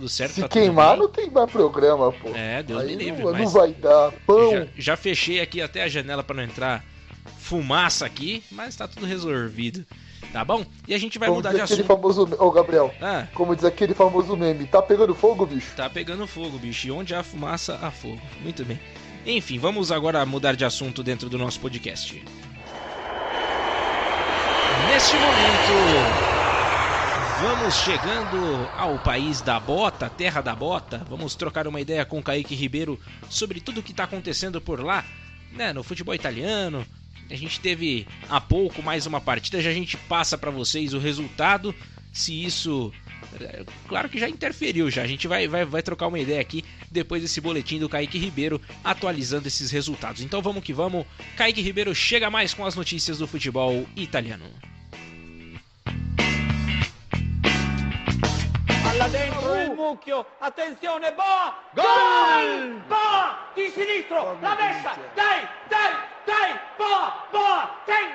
Se tá queimar, tudo não tem mais programa, pô. Deus aí me livre. Não vai dar pão. Já fechei aqui até a janela para não entrar fumaça aqui, mas tá tudo resolvido. Tá bom? E a gente vai mudar de assunto. Gabriel, como diz aquele famoso meme, tá pegando fogo, bicho? Tá pegando fogo, bicho. E onde há fumaça, há fogo. Muito bem. Enfim, vamos agora mudar de assunto dentro do nosso podcast. Neste momento, vamos chegando ao país da bota, terra da bota. Vamos trocar uma ideia com o Kaique Ribeiro sobre tudo o que tá acontecendo por lá, né, no futebol italiano. A gente teve há pouco mais uma partida, já a gente passa para vocês o resultado, se isso, claro que já interferiu já, a gente vai trocar uma ideia aqui depois desse boletim do Kaique Ribeiro atualizando esses resultados. Então vamos que vamos, Kaique Ribeiro chega mais com as notícias do futebol italiano. Palla dentro nel mucchio, attenzione, Boa! Gol! Boa! Di sinistro, la messa, dai, Boa, Teng,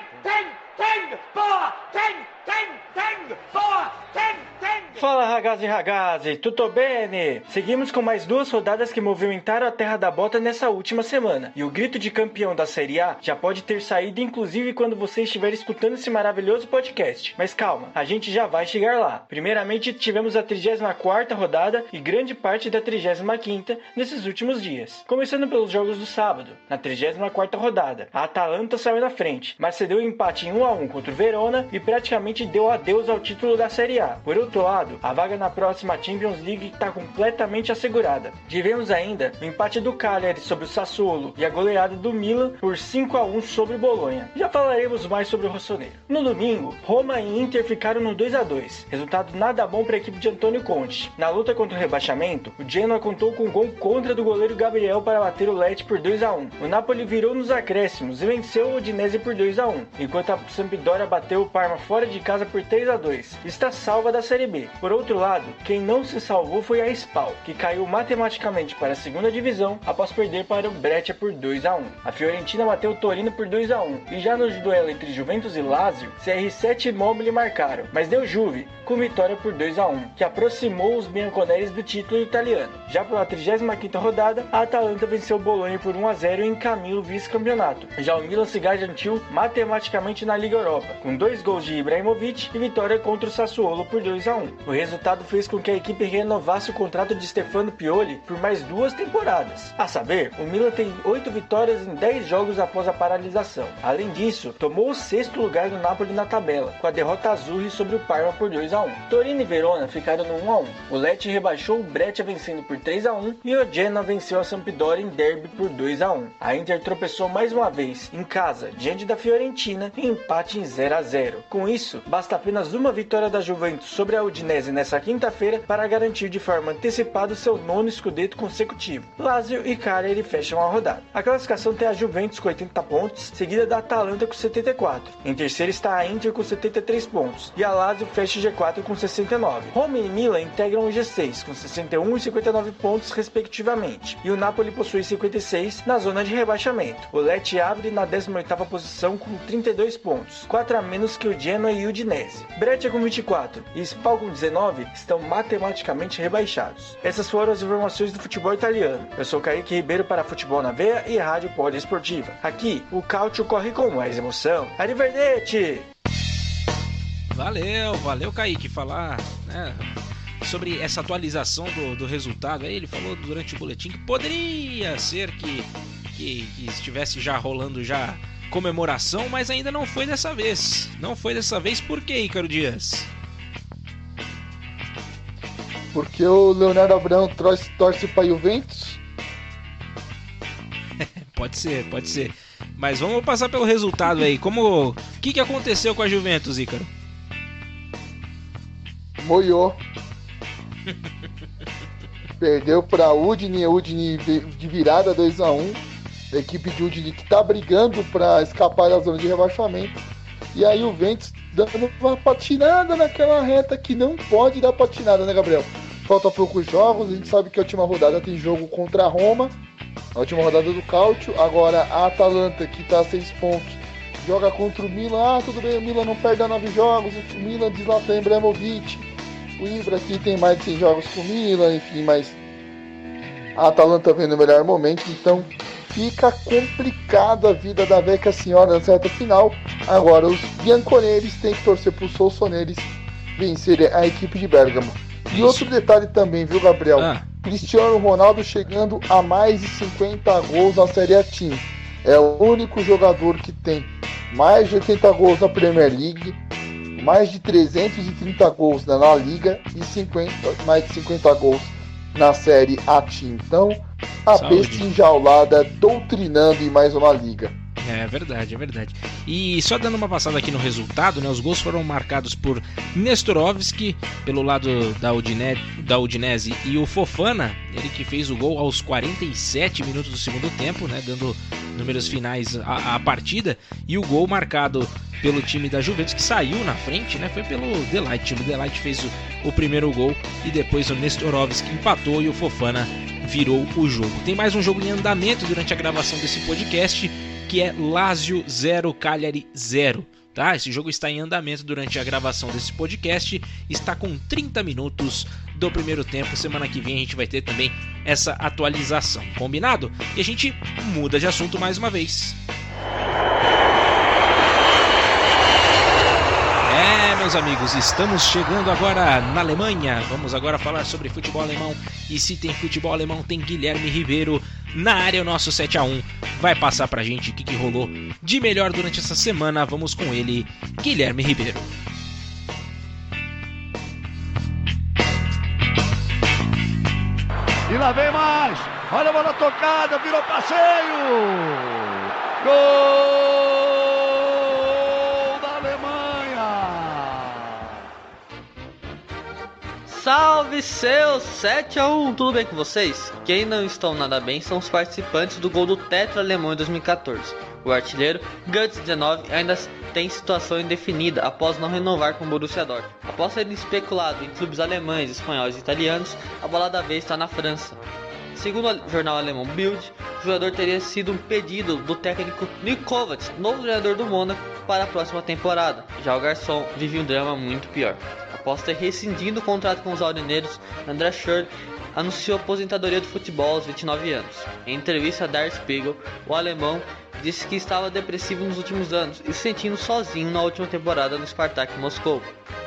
Boa, Teng, Boa, Teng. Fala ragazzi e ragazzi, tutto bene? Seguimos com mais duas rodadas que movimentaram a terra da bota nessa última semana. E o grito de campeão da Série A já pode ter saído inclusive quando você estiver escutando esse maravilhoso podcast. Mas calma, a gente já vai chegar lá. Primeiramente tivemos a 34ª rodada e grande parte da 35ª nesses últimos dias. Começando pelos jogos do sábado. Na 34ª rodada, a Atalanta saiu na frente, mas cedeu o empate em 1-1 contra o Verona e praticamente deu adeus ao título da Série A. Por outro lado, a vaga na próxima Champions League está completamente assegurada. Tivemos ainda o empate do Cagliari sobre o Sassuolo e a goleada do Milan por 5-1 sobre o Bolonha. Já falaremos mais sobre o rossoneiro. No domingo, Roma e Inter ficaram no 2-2, resultado nada bom para a equipe de Antônio Conte. Na luta contra o rebaixamento, o Genoa contou com um gol contra do goleiro Gabriel para bater o Lecce por 2-1. O Napoli virou nos acréscimos e venceu o Udinese por 2-1, enquanto a Sampdoria bateu o Parma fora de casa por 3-2. Está salva da Série B. Por outro lado, quem não se salvou foi a Spal, que caiu matematicamente para a segunda divisão após perder para o Breccia por 2-1. A Fiorentina bateu o Torino por 2-1, e já no duelo entre Juventus e Lazio, CR7 e Immobile marcaram, mas deu Juve, com vitória por 2-1, que aproximou os bianconeres do título italiano. Já pela 35ª rodada, a Atalanta venceu o Bolonha por 1-0 e encaminha o vice-campeonato. Já o Milan se garantiu matematicamente na Liga Europa, com 2 gols de Ibrahimovic e vitória contra o Sassuolo por 2-1. O resultado fez com que a equipe renovasse o contrato de Stefano Pioli por mais 2 temporadas. A saber, o Milan tem 8 vitórias em 10 jogos após a paralisação. Além disso, tomou o 6º lugar do Napoli na tabela, com a derrota azul sobre o Parma por 2-1. Torino e Verona ficaram no 1-1. O Lecce rebaixou o Breccia vencendo por 3-1 e o Genoa venceu a Sampdoria em derby por 2-1. A Inter tropeçou mais uma vez em casa, diante da Fiorentina, em empate em 0-0. Com isso, basta apenas uma vitória da Juventus sobre a Udinese nessa quinta-feira para garantir de forma antecipada o seu 9º scudetto consecutivo. Lazio e Cagliari fecham a rodada. A classificação tem a Juventus com 80 pontos, seguida da Atalanta com 74. Em terceiro está a Inter com 73 pontos e a Lazio fecha o G4 com 69. Roma e Milan integram o G6 com 61 e 59 pontos respectivamente, e o Napoli possui 56 na zona de rebaixamento. O Lecce abre na 18ª posição com 32 pontos, 4 a menos que o Genoa e o Udinese. Breccia com 24 e Spal com 19 estão matematicamente rebaixados. Essas foram as informações do futebol italiano. Eu sou Kaique Ribeiro para Futebol na Veia e Rádio Poliesportiva. Aqui, o Calcio corre com mais emoção. Arrivederci! Valeu Kaique, falar, né, sobre essa atualização do resultado aí. Ele falou durante o boletim que poderia ser que estivesse já rolando já comemoração, mas ainda não foi dessa vez. Não foi dessa vez, por quê, Ícaro Dias? Porque o Leonardo Abrão torce para Juventus? Pode ser. Mas vamos passar pelo resultado aí. O que aconteceu com a Juventus, Ícaro? Moiou. Perdeu para Udine de virada 2-1. A equipe de Udine que está brigando para escapar da zona de rebaixamento. E aí o Juventus dando uma patinada naquela reta que não pode dar patinada, né, Gabriel? Falta poucos jogos, a gente sabe que a última rodada tem jogo contra a Roma, a última rodada do Calcio. Agora a Atalanta, que está a 6 pontos, joga contra o Milan. Tudo bem, o Milan não perde a 9 jogos, o Milan de Zlatan Ibrahimovic. O Ibra aqui tem mais de 100 jogos com o Milan, enfim, mas a Atalanta vem no melhor momento, então fica complicada a vida da Vecchia Senhora na reta final. Agora os bianconeres têm que torcer para os solsoneres vencerem a equipe de Bérgamo. E outro detalhe também, viu, Gabriel? Cristiano Ronaldo chegando a mais de 50 gols na Série A Team. É o único jogador que tem mais de 80 gols na Premier League, mais de 330 gols na La Liga e mais de 50 gols na Série A Team. Então, a besta enjaulada doutrinando em mais uma liga. É verdade. E só dando uma passada aqui no resultado, né? Os gols foram marcados por Nestorovski, pelo lado da Udinese, e o Fofana, ele que fez o gol aos 47 minutos do segundo tempo, né? Dando números finais à partida. E o gol marcado pelo time da Juventus, que saiu na frente, né? Foi pelo Delight. O Delight fez o primeiro gol e depois o Nestorovski empatou e o Fofana virou o jogo. Tem mais um jogo em andamento durante a gravação desse podcast, que é Lazio 0, Cagliari 0. Tá? Esse jogo está em andamento durante a gravação desse podcast, está com 30 minutos do primeiro tempo. Semana que vem a gente vai ter também essa atualização, combinado? E a gente muda de assunto mais uma vez. Meus amigos, estamos chegando agora na Alemanha. Vamos agora falar sobre futebol alemão. E se tem futebol alemão, tem Guilherme Ribeiro na área. O nosso 7-1 vai passar pra gente o que rolou de melhor durante essa semana. Vamos com ele, Guilherme Ribeiro. E lá vem mais. Olha a bola tocada, virou passeio. Gol! Salve seus 7-1, tudo bem com vocês? Quem não estão nada bem são os participantes do gol do Tetra Alemão em 2014. O artilheiro Götze-19 ainda tem situação indefinida após não renovar com o Borussia Dortmund. Após ser especulado em clubes alemães, espanhóis e italianos, a bola da vez está na França. Segundo o jornal alemão Bild, o jogador teria sido um pedido do técnico Niko Kovac, novo treinador do Mônaco, para a próxima temporada. Já o garçom vive um drama muito pior. Após ter rescindido o contrato com os aurinegros, André Schürrle anunciou a aposentadoria do futebol aos 29 anos. Em entrevista a Der Spiegel, o alemão disse que estava depressivo nos últimos anos e se sentindo sozinho na última temporada no Spartak Moscou.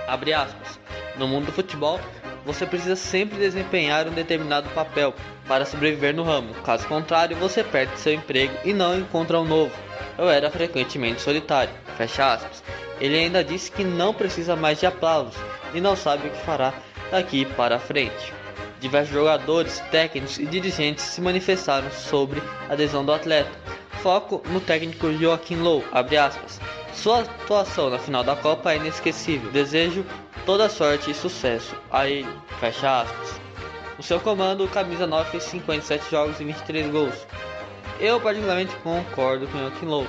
Abre aspas. No mundo do futebol, você precisa sempre desempenhar um determinado papel para sobreviver no ramo. Caso contrário, você perde seu emprego e não encontra um novo. Eu era frequentemente solitário. Fecha aspas. Ele ainda disse que não precisa mais de aplausos e não sabe o que fará daqui para frente. Diversos jogadores, técnicos e dirigentes se manifestaram sobre a adesão do atleta. Foco no técnico Joachim Löw, abre aspas. Sua atuação na final da Copa é inesquecível. Desejo toda sorte e sucesso a ele, fecha aspas. No seu comando, o camisa 9 fez 57 jogos e 23 gols. Eu particularmente concordo com Joachim Löw.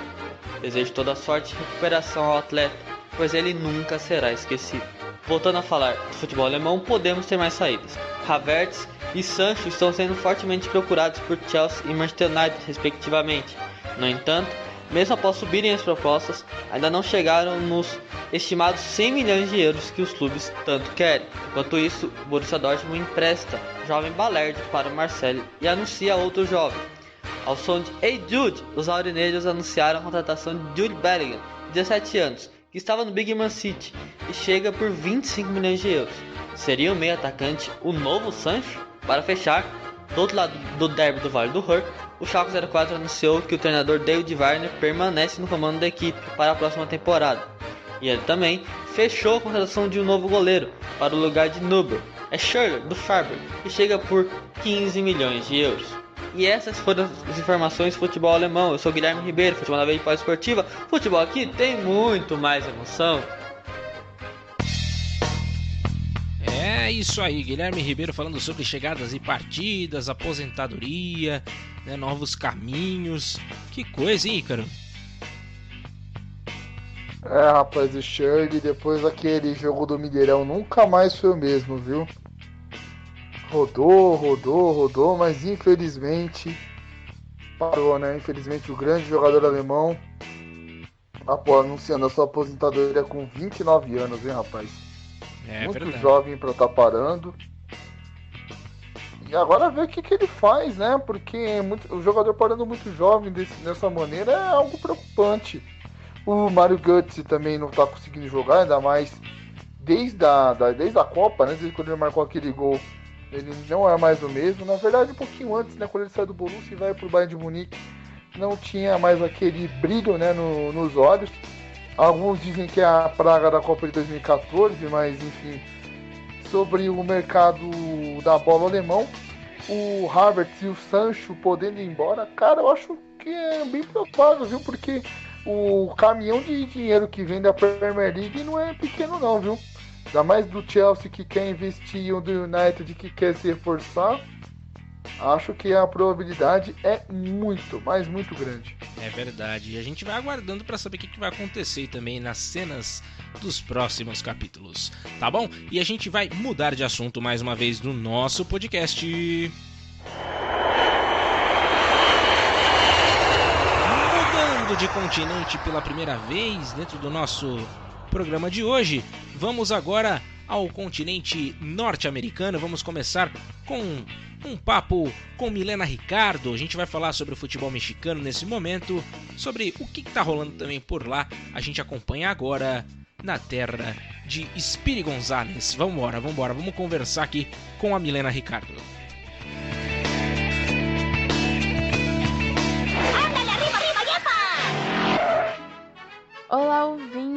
Desejo toda sorte e recuperação ao atleta, pois ele nunca será esquecido. Voltando a falar do futebol alemão, podemos ter mais saídas. Havertz e Sancho estão sendo fortemente procurados por Chelsea e Manchester United, respectivamente. No entanto, mesmo após subirem as propostas, ainda não chegaram nos estimados 100 milhões de euros que os clubes tanto querem. Enquanto isso, o Borussia Dortmund empresta o jovem Balerdi para o Marseille e anuncia outro jovem. Ao som de Hey Jude, os aurinegros anunciaram a contratação de Jude Bellingham, de 17 anos, que estava no Big Man City e chega por 25 milhões de euros. Seria o meio atacante o novo Sancho? Para fechar, do outro lado do derby do Vale do Ruhr, o Schalke 04 anunciou que o treinador David Warner permanece no comando da equipe para a próxima temporada. E ele também fechou a contratação de um novo goleiro para o lugar de Nübel, é Schürrle, do Freiburg, que chega por 15 milhões de euros. E essas foram as informações do futebol alemão. Eu sou Guilherme Ribeiro, futebol na veia pós-esportiva. Futebol aqui tem muito mais emoção. É isso aí, Guilherme Ribeiro falando sobre chegadas e partidas, aposentadoria, né, novos caminhos. Que coisa, hein, Ícaro? É, rapaz, o Schürrle, depois daquele jogo do Mineirão, nunca mais foi o mesmo, viu? Rodou, mas infelizmente parou, né? Infelizmente o grande jogador alemão anunciando a sua aposentadoria com 29 anos, hein, rapaz? Muito verdade. Jovem pra estar parando. E agora ver o que ele faz, né? Porque o jogador parando muito jovem dessa maneira é algo preocupante. O Mario Götze também não tá conseguindo jogar, ainda mais desde a Copa, né? Desde quando ele marcou aquele gol. Ele não é mais o mesmo. Na verdade, um pouquinho antes, né, quando ele saiu do Borussia e vai pro Bayern de Munique, não tinha mais aquele brilho, né, nos olhos. Alguns dizem que é a praga da Copa de 2014, mas enfim. Sobre o mercado da bola alemão, o Havertz e o Sancho podendo ir embora, cara, eu acho que é bem provável, viu? Porque o caminhão de dinheiro que vem da Premier League não é pequeno não, viu? Ainda mais do Chelsea que quer investir e o do United que quer se reforçar. Acho que a probabilidade é muito, mas muito grande. É verdade. E a gente vai aguardando para saber o que vai acontecer também nas cenas dos próximos capítulos. Tá bom? E a gente vai mudar de assunto mais uma vez no nosso podcast. Mudando de continente pela primeira vez dentro do nosso programa de hoje, vamos agora ao continente norte-americano. Vamos começar com um papo com Milena Ricardo. A gente vai falar sobre o futebol mexicano nesse momento, sobre o que está rolando também por lá. A gente acompanha agora na terra de Speedy Gonzalez. Vambora, vamos conversar aqui com a Milena Ricardo. Olá, ouvintes!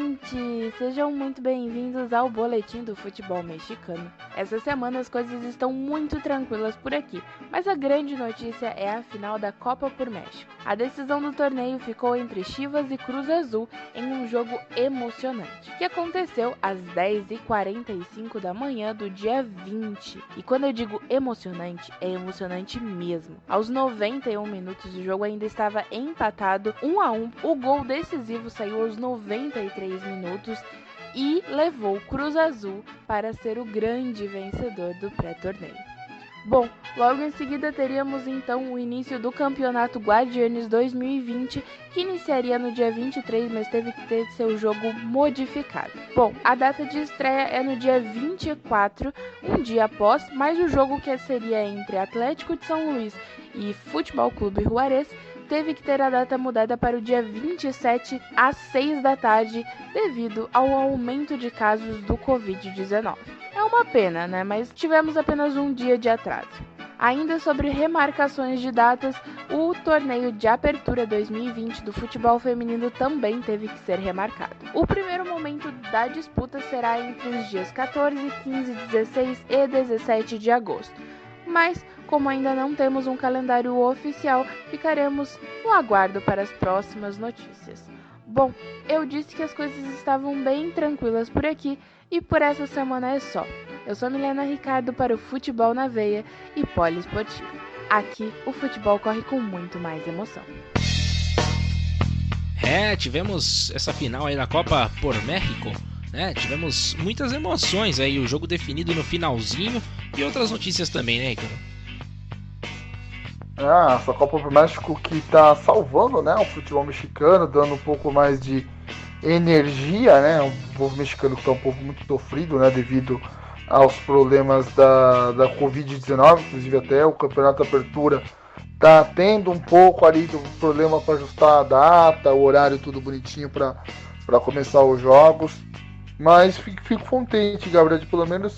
Sejam muito bem-vindos ao Boletim do Futebol Mexicano. Essa semana as coisas estão muito tranquilas por aqui, mas a grande notícia é a final da Copa por México. A decisão do torneio ficou entre Chivas e Cruz Azul em um jogo emocionante, que aconteceu às 10h45 da manhã do dia 20. E quando eu digo emocionante, é emocionante mesmo. Aos 91 minutos o jogo ainda estava empatado 1-1. O gol decisivo saiu aos 93 minutos e levou o Cruz Azul para ser o grande vencedor do pré-torneio. Bom, logo em seguida teríamos então o início do Campeonato Guardianes 2020, que iniciaria no dia 23, mas teve que ter seu jogo modificado. Bom, a data de estreia é no dia 24, um dia após, mas o jogo que seria entre Atlético de São Luís e Futebol Clube Juárez teve que ter a data mudada para o dia 27 às 6 da tarde devido ao aumento de casos do Covid-19. É uma pena, né? Mas tivemos apenas um dia de atraso. Ainda sobre remarcações de datas, o torneio de apertura 2020 do futebol feminino também teve que ser remarcado. O primeiro momento da disputa será entre os dias 14, 15, 16 e 17 de agosto. Mas, como ainda não temos um calendário oficial, ficaremos no aguardo para as próximas notícias. Bom, eu disse que as coisas estavam bem tranquilas por aqui e por essa semana é só. Eu sou Milena Ricardo para o Futebol na Veia e Poliesportivo. Aqui, o futebol corre com muito mais emoção. Tivemos essa final aí da Copa por México, né? Tivemos muitas emoções aí, o jogo definido no finalzinho e outras notícias também, né, Ícaro? Essa Copa por México que tá salvando, né, o futebol mexicano, dando um pouco mais de energia, né? O povo mexicano que tá um povo muito sofrido, né, devido aos problemas da Covid-19, inclusive até o Campeonato Apertura tá tendo um pouco ali do problema para ajustar a data, o horário, tudo bonitinho para começar os jogos, mas fico contente, Gabriel, de pelo menos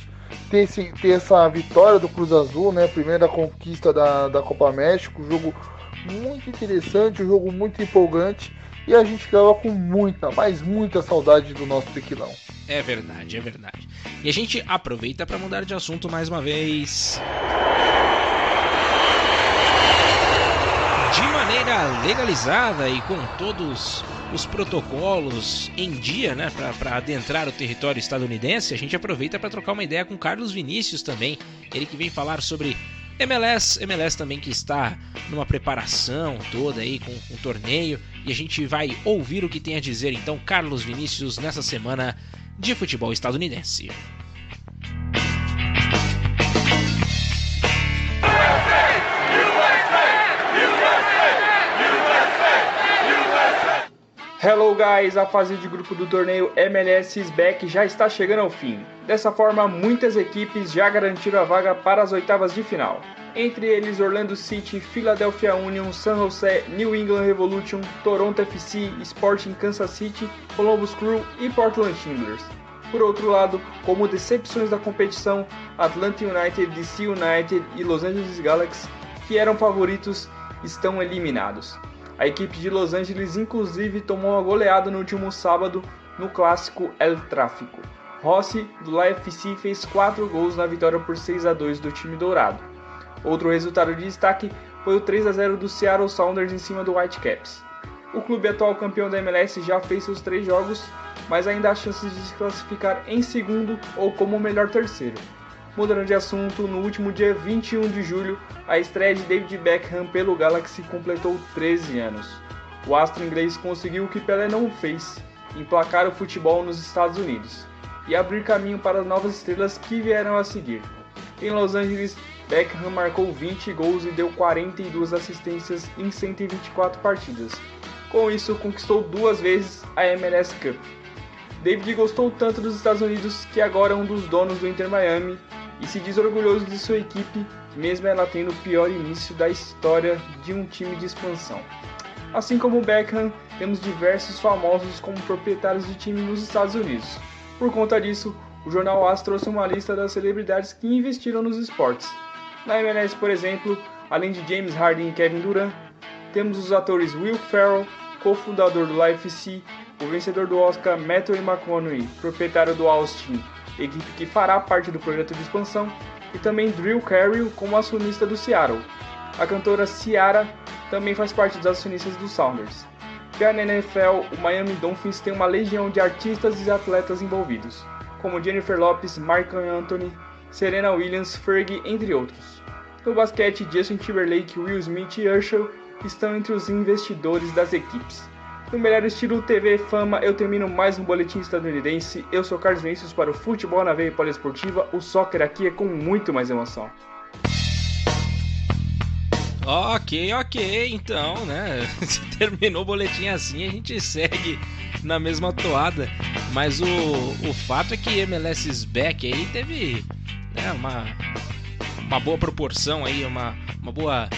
ter essa vitória do Cruz Azul, né, primeira conquista da Copa México, jogo muito interessante, um jogo muito empolgante, e a gente ficava com muita saudade do nosso tequilão. É verdade, é verdade. E a gente aproveita para mudar de assunto mais uma vez. De maneira legalizada e com todos os protocolos em dia, né, para adentrar o território estadunidense, a gente aproveita para trocar uma ideia com Carlos Vinícius também. Ele que vem falar sobre MLS também que está numa preparação toda aí com o torneio, e a gente vai ouvir o que tem a dizer então Carlos Vinícius nessa semana de futebol estadunidense. Hello guys, a fase de grupo do torneio MLS is Back já está chegando ao fim. Dessa forma, muitas equipes já garantiram a vaga para as oitavas de final. Entre eles Orlando City, Philadelphia Union, San Jose, New England Revolution, Toronto FC, Sporting Kansas City, Columbus Crew e Portland Timbers. Por outro lado, como decepções da competição, Atlanta United, DC United e Los Angeles Galaxy, que eram favoritos, estão eliminados. A equipe de Los Angeles inclusive tomou uma goleada no último sábado no clássico El Tráfico. Rossi, do LAFC, fez 4 gols na vitória por 6-2 do time dourado. Outro resultado de destaque foi o 3-0 do Seattle Sounders em cima do Whitecaps. O clube atual campeão da MLS já fez seus 3 jogos, mas ainda há chances de se classificar em segundo ou como o melhor terceiro. Mudando de assunto, no último dia 21 de julho, a estreia de David Beckham pelo Galaxy completou 13 anos. O astro inglês conseguiu o que Pelé não fez, emplacar o futebol nos Estados Unidos e abrir caminho para as novas estrelas que vieram a seguir. Em Los Angeles, Beckham marcou 20 gols e deu 42 assistências em 124 partidas. Com isso, conquistou 2 vezes a MLS Cup. David gostou tanto dos Estados Unidos que agora é um dos donos do Inter Miami e se diz orgulhoso de sua equipe, mesmo ela tendo o pior início da história de um time de expansão. Assim como Beckham, temos diversos famosos como proprietários de time nos Estados Unidos. Por conta disso, o jornal AS trouxe uma lista das celebridades que investiram nos esportes. Na MLS, por exemplo, além de James Harden e Kevin Durant, temos os atores Will Ferrell, cofundador do LAFC, o vencedor do Oscar Matthew McConaughey, proprietário do Austin, equipe que fará parte do projeto de expansão, e também Drew Carey como acionista do Seattle. A cantora Ciara também faz parte dos acionistas do Sounders. Já na NFL, o Miami Dolphins tem uma legião de artistas e atletas envolvidos, como Jennifer Lopez, Marc Anthony, Serena Williams, Fergie, entre outros. No basquete, Justin Timberlake, Will Smith e Usher estão entre os investidores das equipes. No melhor estilo TV Fama, eu termino mais um boletim estadunidense. Eu sou Carlos Vinícius para o Futebol na Veia Poliesportiva. O soccer aqui é com muito mais emoção. Ok, então, né? Se terminou o boletim assim, a gente segue na mesma toada. Mas o fato é que MLS is Back aí teve, né, uma boa proporção aí, uma boa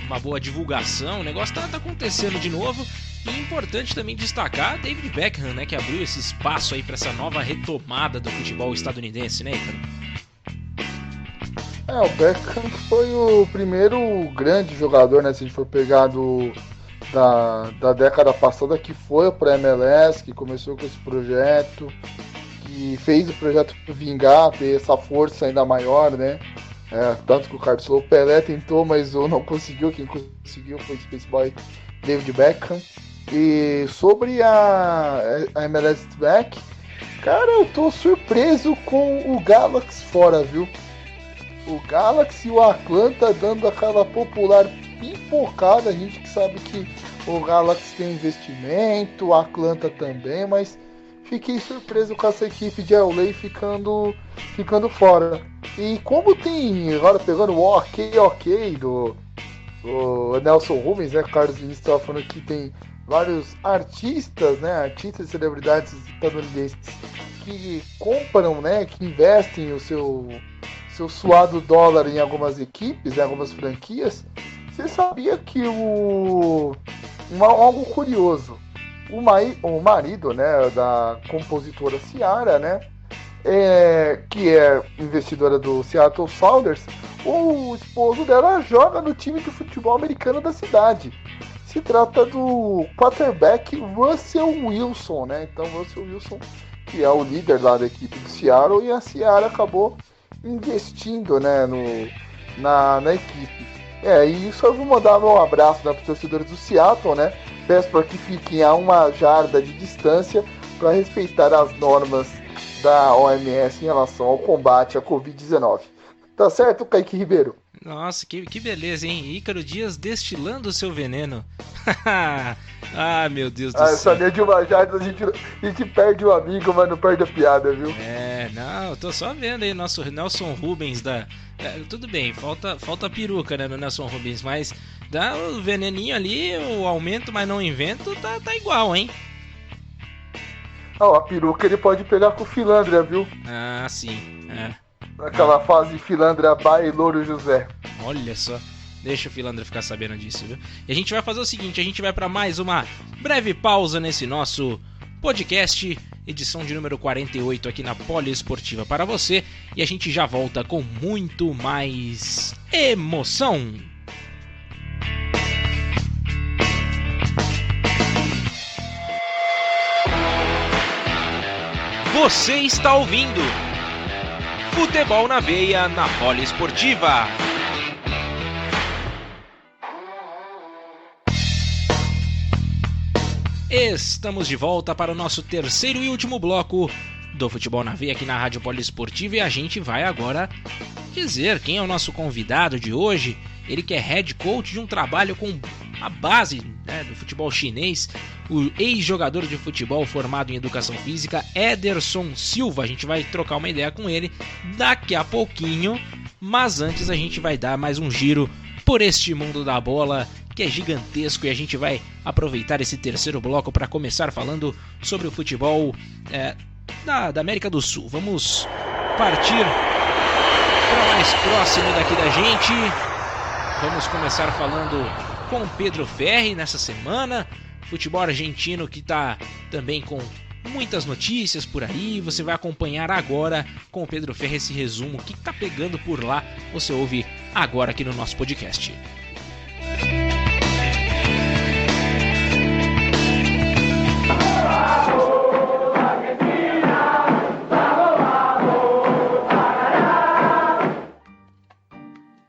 uma boa divulgação, o negócio tá acontecendo de novo. E é importante também destacar David Beckham, né, que abriu esse espaço aí para essa nova retomada do futebol estadunidense, né, Ícaro? O Beckham foi o primeiro grande jogador, né, se a gente for pegar da década passada, que foi para a MLS, que começou com esse projeto, que fez o projeto vingar, ter essa força ainda maior, né? Tanto que o Pelé tentou, mas não conseguiu. Quem conseguiu foi o Space Boy David Beckham. E sobre a MLS Back, cara, eu tô surpreso com o Galaxy fora, viu? O Galaxy e o Atlanta dando aquela popular pipocada. A gente que sabe que o Galaxy tem investimento, o Atlanta também, mas fiquei surpreso com essa equipe de LA ficando fora. E como tem, agora pegando o ok do Nelson Rubens, né? O Carlos Vinícius estava falando que tem vários artistas, né? Artistas e celebridades estadunidenses que compram, né? Que investem o seu suado dólar em algumas equipes, em algumas franquias. Você sabia que algo curioso, o marido, né, da compositora Ciara, né, que é investidora do Seattle Sounders, o esposo dela joga no time de futebol americano da cidade. Se trata do quarterback Russell Wilson, né? Então Russell Wilson, que é o líder lá da equipe do Seattle, e a Ciara acabou investindo, né, na equipe. E isso eu vou mandar um abraço, né, para os torcedores do Seattle, né? Peço para que fiquem a uma jarda de distância para respeitar as normas da OMS em relação ao combate à Covid-19. Tá certo, Kaique Ribeiro? Nossa, que beleza, hein? Ícaro Dias destilando o seu veneno. Ah, meu Deus do céu. Essa linha de uma jarda a gente perde o amigo, mas não perde a piada, viu? Não, eu tô só vendo aí nosso Nelson Rubens tudo bem, falta peruca, né, no Nelson Rubens, mas dá o veneninho ali, o aumento, mas não invento, tá igual, hein? A peruca ele pode pegar com o Filandra, viu? Ah, sim, Naquela fase Filandra by Louro José. Olha só, deixa o Filandra ficar sabendo disso, viu? E a gente vai fazer o seguinte, a gente vai para mais uma breve pausa nesse nosso podcast, edição de número 48 aqui na Poliesportiva para você, e a gente já volta com muito mais emoção. Você está ouvindo Futebol na Veia na Poliesportiva. Estamos de volta para o nosso terceiro e último bloco do Futebol na Veia aqui na Rádio Poliesportiva, e a gente vai agora dizer quem é o nosso convidado de hoje. Ele que é head coach de um trabalho com a base, né, do futebol chinês, o ex-jogador de futebol formado em educação física, Ederson Silva. A gente vai trocar uma ideia com ele daqui a pouquinho, mas antes a gente vai dar mais um giro por este mundo da bola, que é gigantesco, e a gente vai aproveitar esse terceiro bloco para começar falando sobre o futebol da América do Sul. Vamos partir para mais próximo daqui da gente. Vamos começar falando com Pedro Ferri nessa semana. Futebol argentino que está também com muitas notícias por aí. Você vai acompanhar agora com o Pedro Ferri esse resumo. O que está pegando por lá, você ouve agora aqui no nosso podcast.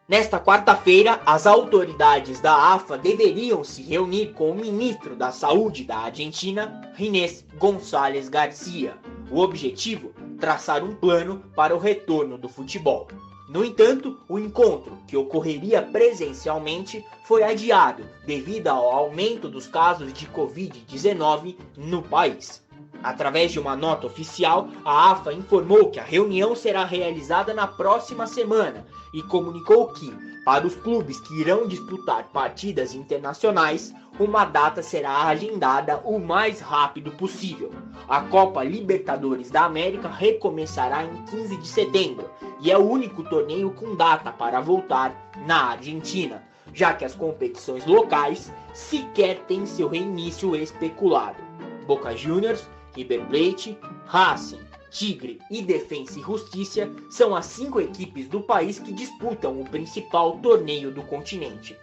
Nesta quarta-feira, as autoridades da AFA deveriam se reunir com o ministro da Saúde da Argentina, Ginés Gonçalves Garcia. O objetivo? Traçar um plano para o retorno do futebol. No entanto, o encontro, que ocorreria presencialmente, foi adiado devido ao aumento dos casos de Covid-19 no país. Através de uma nota oficial, a AFA informou que a reunião será realizada na próxima semana e comunicou que, para os clubes que irão disputar partidas internacionais, uma data será agendada o mais rápido possível. A Copa Libertadores da América recomeçará em 15 de setembro e é o único torneio com data para voltar na Argentina. já que as competições locais sequer têm seu reinício especulado. Boca Juniors, River Plate, Racing, Tigre e Defensa e Justiça são as 5 equipes do país que disputam o principal torneio do continente.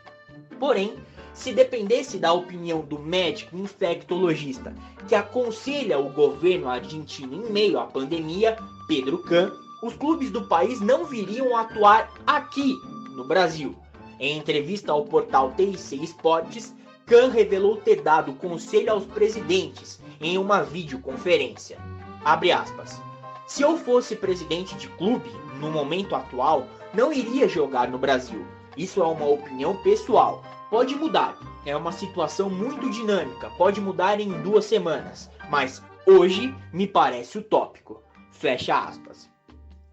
Porém, se dependesse da opinião do médico infectologista que aconselha o governo argentino em meio à pandemia, Pedro Can, os clubes do país não viriam atuar aqui, no Brasil. Em entrevista ao portal TIC Esportes, Can revelou ter dado conselho aos presidentes em uma videoconferência. Abre aspas. Se eu fosse presidente de clube, no momento atual, não iria jogar no Brasil. Isso é uma opinião pessoal. Pode mudar. É uma situação muito dinâmica. Pode mudar em 2 semanas. Mas hoje me parece utópico. Fecha aspas.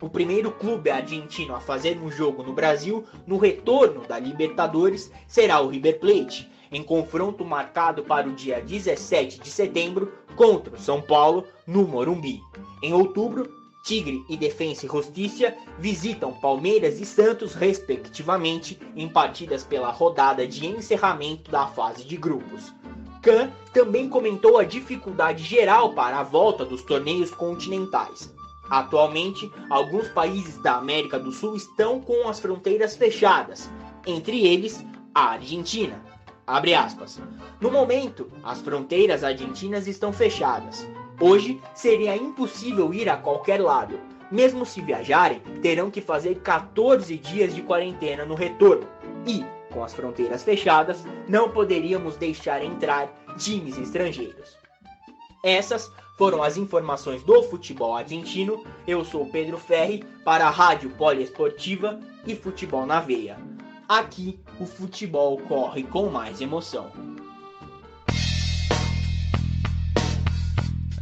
O primeiro clube argentino a fazer um jogo no Brasil no retorno da Libertadores será o River Plate, em confronto marcado para o dia 17 de setembro contra o São Paulo no Morumbi. Em outubro, Tigre e Defensa e Justiça visitam Palmeiras e Santos respectivamente em partidas pela rodada de encerramento da fase de grupos. Can também comentou a dificuldade geral para a volta dos torneios continentais. Atualmente, alguns países da América do Sul estão com as fronteiras fechadas, entre eles a Argentina. Abre aspas. No momento, as fronteiras argentinas estão fechadas. Hoje, seria impossível ir a qualquer lado. Mesmo se viajarem, terão que fazer 14 dias de quarentena no retorno. E, com as fronteiras fechadas, não poderíamos deixar entrar times estrangeiros. Essas foram as informações do futebol argentino. Eu sou Pedro Ferri para a Rádio Poliesportiva e Futebol na Veia. Aqui, o futebol corre com mais emoção.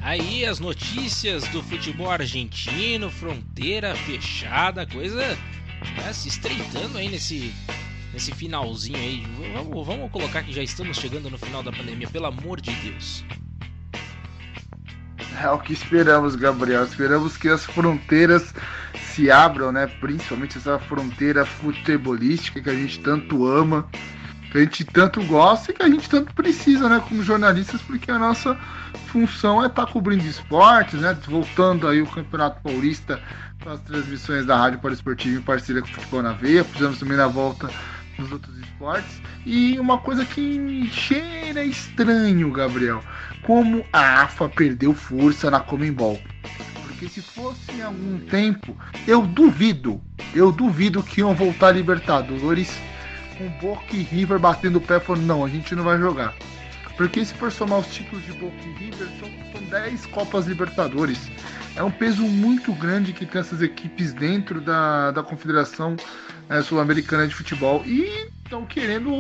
Aí as notícias do futebol argentino, fronteira fechada, coisa se estreitando aí nesse finalzinho aí. Vamos colocar que já estamos chegando no final da pandemia, pelo amor de Deus. É o que esperamos, Gabriel. Esperamos que as fronteiras se abram, né? Principalmente essa fronteira futebolística que a gente tanto ama, que a gente tanto gosta e que a gente tanto precisa, né? Como jornalistas, porque a nossa função é estar cobrindo esportes, né? Voltando aí o Campeonato Paulista com as transmissões da Rádio Poliesportiva em parceria com o Futebol na Veia. Fizemos também na volta nos outros esportes. E uma coisa que cheira estranho, Gabriel, como a AFA perdeu força na Conmebol. Porque se fosse em algum tempo, eu duvido que iam voltar a Libertadores com Boca e River batendo o pé e falando, não, a gente não vai jogar. Porque se for somar os títulos de Boca e River, são 10 Copas Libertadores. É um peso muito grande que tem essas equipes dentro da Confederação Sul-Americana de Futebol. E estão querendo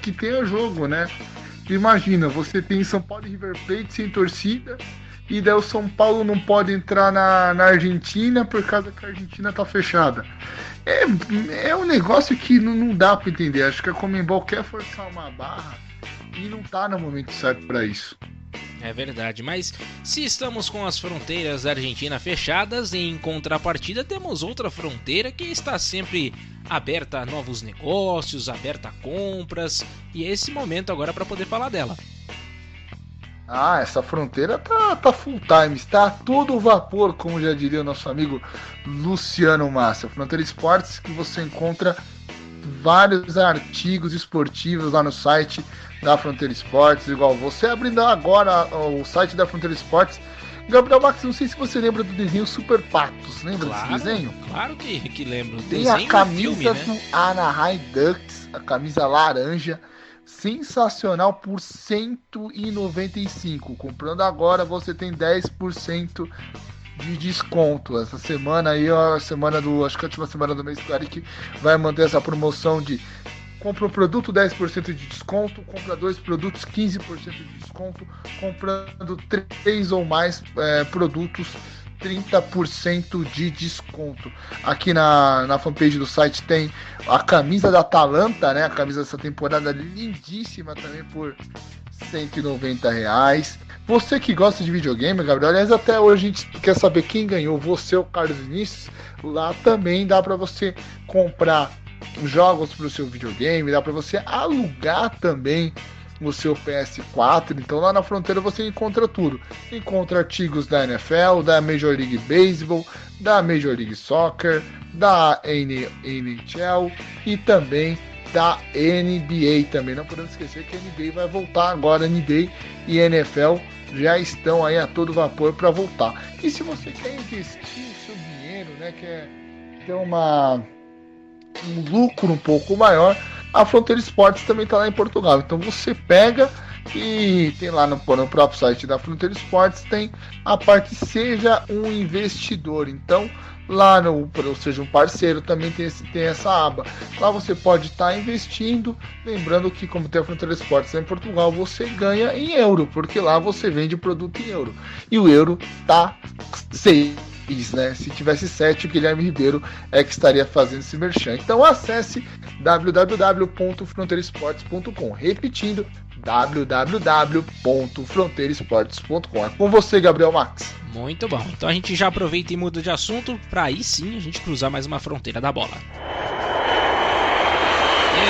que tenha jogo, né? Imagina, você tem São Paulo e River Plate sem torcida, e daí o São Paulo não pode entrar na Argentina por causa que a Argentina tá fechada. É um negócio que não dá para entender. Acho que a Conmebol quer forçar uma barra e não tá no momento certo para isso. É verdade, mas se estamos com as fronteiras da Argentina fechadas, em contrapartida temos outra fronteira que está sempre aberta a novos negócios, aberta a compras, e é esse momento agora para poder falar dela. Essa fronteira tá full time, está a todo vapor, como já diria o nosso amigo Luciano Massa. Fronteira Esportes, que você encontra vários artigos esportivos lá no site da Fronteira Esportes, igual você abrindo agora o site da Fronteira Esportes. Gabriel Max, não sei se você lembra do desenho Super Patos, lembra desse desenho? Claro que lembro. Tem a camisa do Anaheim Ducks, a camisa laranja, sensacional, por R$195. Comprando agora você tem 10% de desconto. Essa semana aí, acho que a última semana do mês, o Eric vai manter essa promoção de compra um produto, 10% de desconto, compra 2 produtos, 15% de desconto, comprando 3 ou mais produtos, 30% de desconto. Aqui na fanpage do site tem a camisa da Atalanta, né? A camisa dessa temporada lindíssima também por R$190. Você que gosta de videogame, Gabriel, aliás, até hoje a gente quer saber quem ganhou, você ou Carlos Vinícius. Lá também dá para você comprar jogos para o seu videogame, dá para você alugar também no seu PS4. Então lá na Fronteira você encontra tudo. Encontra artigos da NFL, da Major League Baseball, da Major League Soccer, da NHL e também da NBA também. Não podemos esquecer que a NBA vai voltar agora. A NBA e a NFL já estão aí a todo vapor para voltar. E se você quer investir o seu dinheiro, né, quer ter um lucro um pouco maior, a Fronteira Esportes também está lá em Portugal. Então você pega e tem lá no próprio site da Fronteira Esportes, tem a parte Seja um Investidor. Então lá ou seja, um parceiro também tem essa aba. Lá você pode estar investindo. Lembrando que, como tem a Fronteira Esportes em Portugal, você ganha em euro, porque lá você vende produto em euro. E o euro tá 6, né? Se tivesse 7, o Guilherme Ribeiro é que estaria fazendo esse merchan. Então acesse www.fronteiresportes.com. Repetindo, www.fronteiresportes.com. É com você, Gabriel Max. Muito bom. Então a gente já aproveita e muda de assunto para aí sim a gente cruzar mais uma fronteira da bola.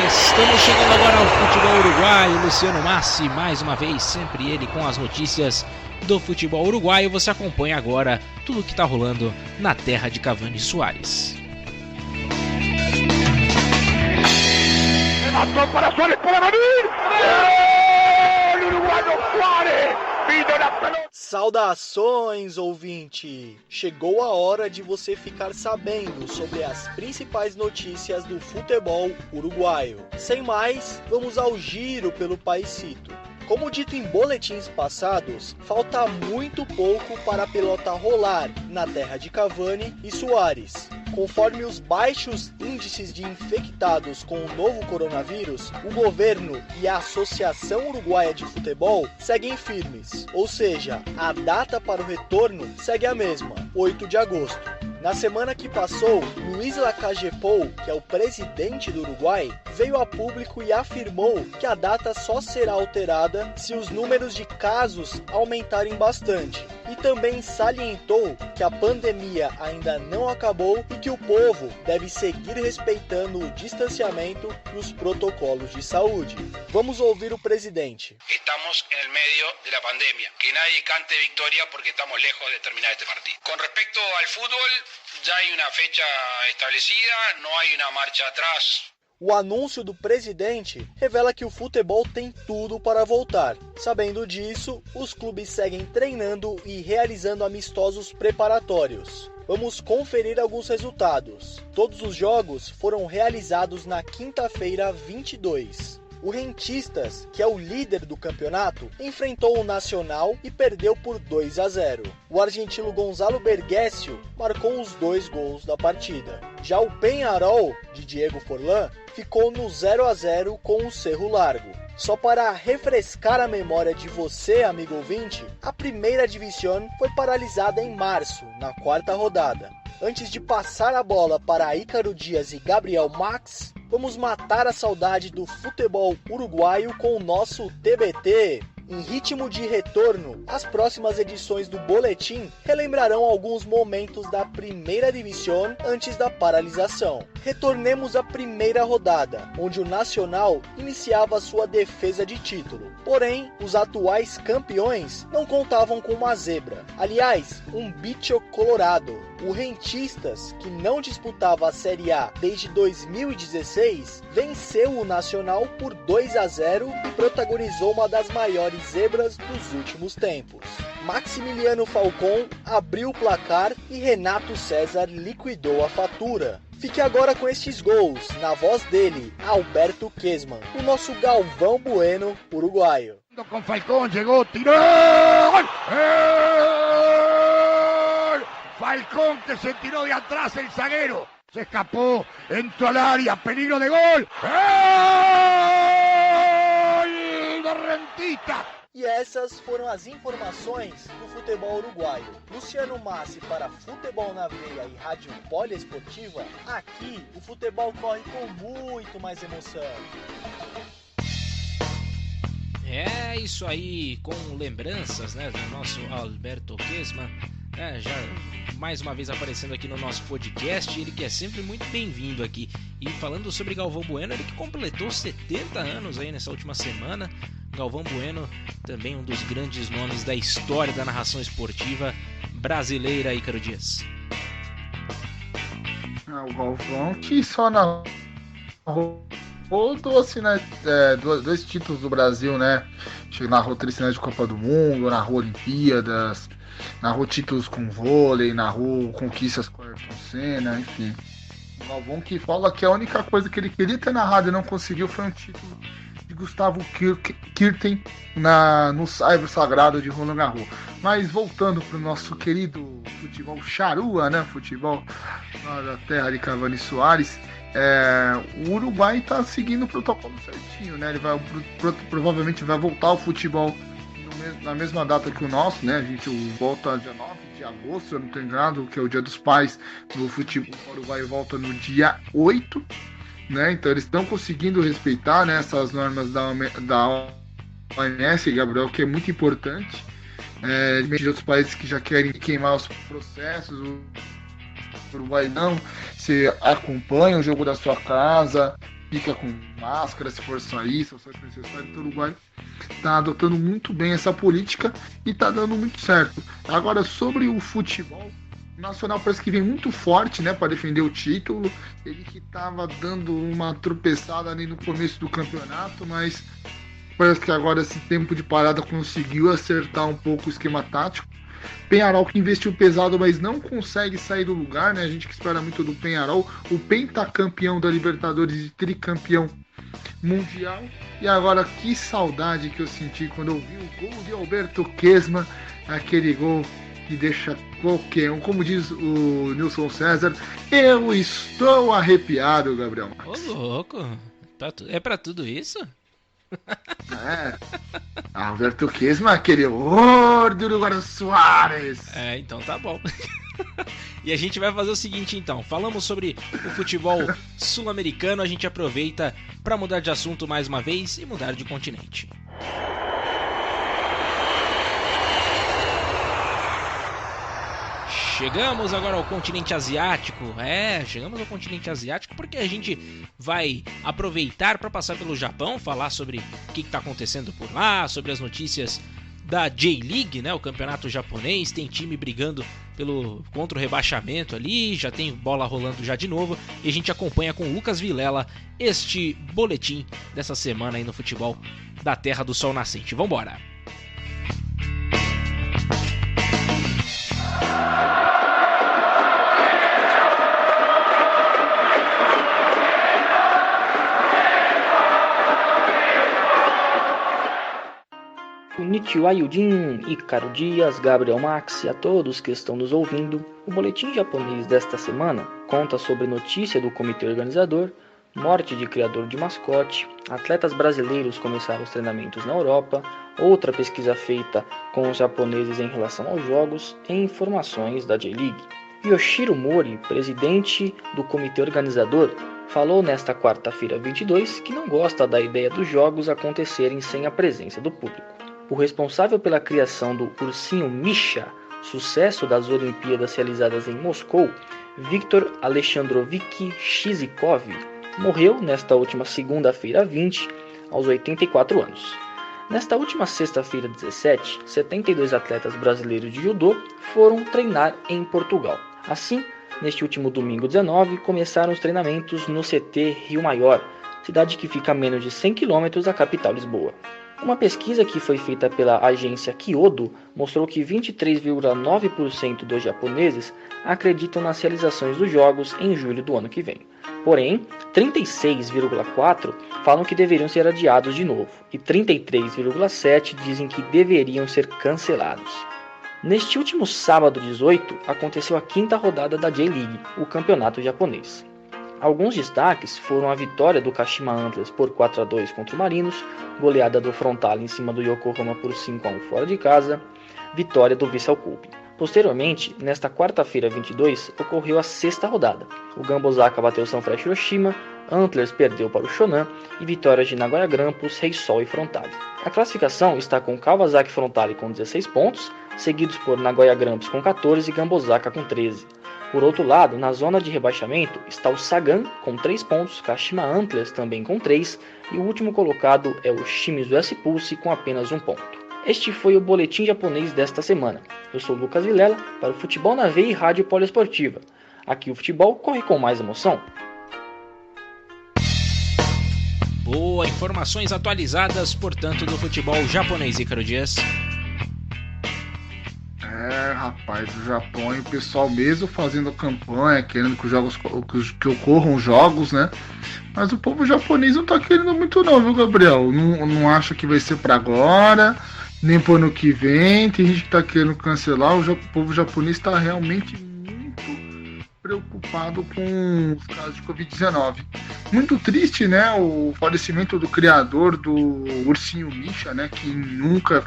Estamos chegando agora ao futebol uruguaio. Luciano Massi, mais uma vez, sempre ele com as notícias do futebol uruguaio. Você acompanha agora tudo o que está rolando na terra de Cavani e Suárez. Levantou para Suárez, para venir! ¡El uruguayo Suárez! ¡Vino la pelota! Saudações, ouvinte! Chegou a hora de você ficar sabendo sobre as principais notícias do futebol uruguaio. Sem mais, vamos ao giro pelo paisito. Como dito em boletins passados, falta muito pouco para a pelota rolar na terra de Cavani e Suárez. Conforme os baixos índices de infectados com o novo coronavírus, o governo e a Associação Uruguaia de Futebol seguem firmes, ou seja, a data para o retorno segue a mesma, 8 de agosto. Na semana que passou, Luiz Lacagepou, que é o presidente do Uruguai, veio a público e afirmou que a data só será alterada se os números de casos aumentarem bastante. E também salientou que a pandemia ainda não acabou e que o povo deve seguir respeitando o distanciamento e os protocolos de saúde. Vamos ouvir o presidente. Estamos en el medio de la pandemia. Que nadie cante victoria porque estamos lejos de terminar este partido. Con respecto al fútbol, ya hay una fecha establecida, no hay una marcha atrás. O anúncio do presidente revela que o futebol tem tudo para voltar. Sabendo disso, os clubes seguem treinando e realizando amistosos preparatórios. Vamos conferir alguns resultados. Todos os jogos foram realizados na quinta-feira 22. O Rentistas, que é o líder do campeonato, enfrentou o Nacional e perdeu por 2-0. O argentino Gonzalo Berguesio marcou os 2 gols da partida. Já o Peñarol, de Diego Forlán, ficou no 0-0 com o Cerro Largo. Só para refrescar a memória de você, amigo ouvinte, a primeira divisão foi paralisada em março, na 4ª rodada. Antes de passar a bola para Ícaro Dias e Gabriel Max, vamos matar a saudade do futebol uruguaio com o nosso TBT. Em ritmo de retorno, as próximas edições do Boletim relembrarão alguns momentos da primeira divisão antes da paralisação. Retornemos à primeira rodada, onde o Nacional iniciava sua defesa de título. Porém, os atuais campeões não contavam com uma zebra. Aliás, um bicho colorado. O Rentistas, que não disputava a Série A desde 2016, venceu o Nacional por 2-0 e protagonizou uma das maiores zebras dos últimos tempos. Maximiliano Falcon abriu o placar e Renato César liquidou a fatura. Fique agora com estes gols, na voz dele, Alberto Kessmann, o nosso Galvão Bueno uruguaio. Com Falcon, chegou, tirou! ¡Gol! Falcón que se tiró de atrás el zaguero. Se escapó, entró al área, peligro de gol. ¡Gol do Rentistas! E essas foram as informações do futebol uruguaio. Luciano Massi para Futebol na Veia e Rádio Poliesportiva. Aqui o futebol corre com muito mais emoção. É isso aí, com lembranças, né, do nosso Alberto Kessmann. Já mais uma vez aparecendo aqui no nosso podcast, ele que é sempre muito bem-vindo aqui. E falando sobre Galvão Bueno, ele que completou 70 anos aí nessa última semana. Galvão Bueno, também um dos grandes nomes da história da narração esportiva brasileira, Ícaro Dias. O Galvão que só narrou doce, né? Dois títulos do Brasil, né? Narrou 3 finais de Copa do Mundo, narrou Olimpíadas, narrou títulos com vôlei, narrou conquistas com Ayrton Senna, enfim. O Galvão que fala que a única coisa que ele queria ter narrado e não conseguiu foi um título de Gustavo Kirten no Cyber Sagrado de Roland Garros. Mas voltando para o nosso querido futebol charrua, né? Futebol da terra de Cavani Soares, o Uruguai está seguindo o protocolo certinho, né? Ele provavelmente vai voltar ao futebol na mesma data que o nosso, né? A gente volta dia 9 de agosto, se eu não estou enganado, que é o Dia dos Pais. No futebol, o Uruguai volta no dia 8, né? Então eles estão conseguindo respeitar, né, essas normas da OMS, Gabriel, que é muito importante. De outros países que já querem queimar os processos, o Uruguai não. Você acompanha o jogo da sua casa, fica com máscara se for sair, se for necessário. Então o Uruguai está adotando muito bem essa política e está dando muito certo. Agora, sobre o futebol, o Nacional parece que vem muito forte, né, para defender o título. Ele que estava dando uma tropeçada ali no começo do campeonato, mas parece que agora esse tempo de parada conseguiu acertar um pouco o esquema tático. Peñarol que investiu pesado, mas não consegue sair do lugar, né? A gente que espera muito do Peñarol, o pentacampeão da Libertadores e tricampeão mundial. E agora, que saudade que eu senti quando eu vi o gol de Alberto Quesma, aquele gol que deixa qualquer um, como diz o Nilson César, eu estou arrepiado, Gabriel Max. Ô, louco, é pra tudo isso? Alberto Quesma, aquele horror do Uruguai Soares. Então tá bom. E a gente vai fazer o seguinte então, falamos sobre o futebol sul-americano, a gente aproveita para mudar de assunto mais uma vez e mudar de continente. Chegamos agora ao continente asiático. Chegamos ao continente asiático porque a gente vai aproveitar para passar pelo Japão, falar sobre o que está acontecendo por lá, sobre as notícias da J-League, né? O campeonato japonês, tem time brigando contra o rebaixamento ali, já tem bola rolando já de novo, e a gente acompanha com o Lucas Vilela este boletim dessa semana aí no futebol da Terra do Sol Nascente. Vambora! Konnichiwa Yujin, Ícaro Dias, Gabriel Max e a todos que estão nos ouvindo. O boletim japonês desta semana conta sobre notícia do comitê organizador, morte de criador de mascote, atletas brasileiros começaram os treinamentos na Europa, outra pesquisa feita com os japoneses em relação aos jogos e informações da J-League. Yoshiro Mori, presidente do comitê organizador, falou nesta quarta-feira 22 que não gosta da ideia dos jogos acontecerem sem a presença do público. O responsável pela criação do ursinho Misha, sucesso das Olimpíadas realizadas em Moscou, Viktor Alexandrovich Shizikov, morreu nesta última segunda-feira 20, aos 84 anos. Nesta última sexta-feira 17, 72 atletas brasileiros de judô foram treinar em Portugal. Assim, neste último domingo 19, começaram os treinamentos no CT Rio Maior, cidade que fica a menos de 100 km da capital Lisboa. Uma pesquisa que foi feita pela agência Kyodo mostrou que 23,9% dos japoneses acreditam nas realizações dos jogos em julho do ano que vem. Porém, 36,4% falam que deveriam ser adiados de novo e 33,7% dizem que deveriam ser cancelados. Neste último sábado 18, aconteceu a 5ª rodada da J-League, o campeonato japonês. Alguns destaques foram a vitória do Kashima Antlers por 4-2 contra o Marinos, goleada do Frontale em cima do Yokohama por 5-1 fora de casa, vitória do Vissel Kobe. Posteriormente, nesta quarta-feira 22, ocorreu a 6ª rodada. O Gambosaka bateu Sanfrecce Hiroshima, Antlers perdeu para o Shonan e vitórias de Nagoya Grampus, Reysol e Frontale. A classificação está com Kawasaki Frontale com 16 pontos, seguidos por Nagoya Grampus com 14 e Gambosaka com 13. Por outro lado, na zona de rebaixamento está o Sagan com 3 pontos, Kashima Antlers também com 3 e o último colocado é o Shimizu S-Pulse com apenas 1 ponto. Este foi o boletim japonês desta semana. Eu sou Lucas Vilela para o Futebol na Veia e Rádio Poliesportiva. Aqui o futebol corre com mais emoção. Boa, informações atualizadas, portanto, do futebol japonês, Ícaro Dias. Rapaz, o Japão e o pessoal mesmo fazendo campanha, querendo que ocorram jogos, né? Mas o povo japonês não tá querendo muito não, viu, Gabriel? Não acha que vai ser pra agora, nem pro ano que vem. Tem gente que tá querendo cancelar. O povo japonês tá realmente muito preocupado com os casos de Covid-19. Muito triste, né? O falecimento do criador do ursinho Misha, né? Que nunca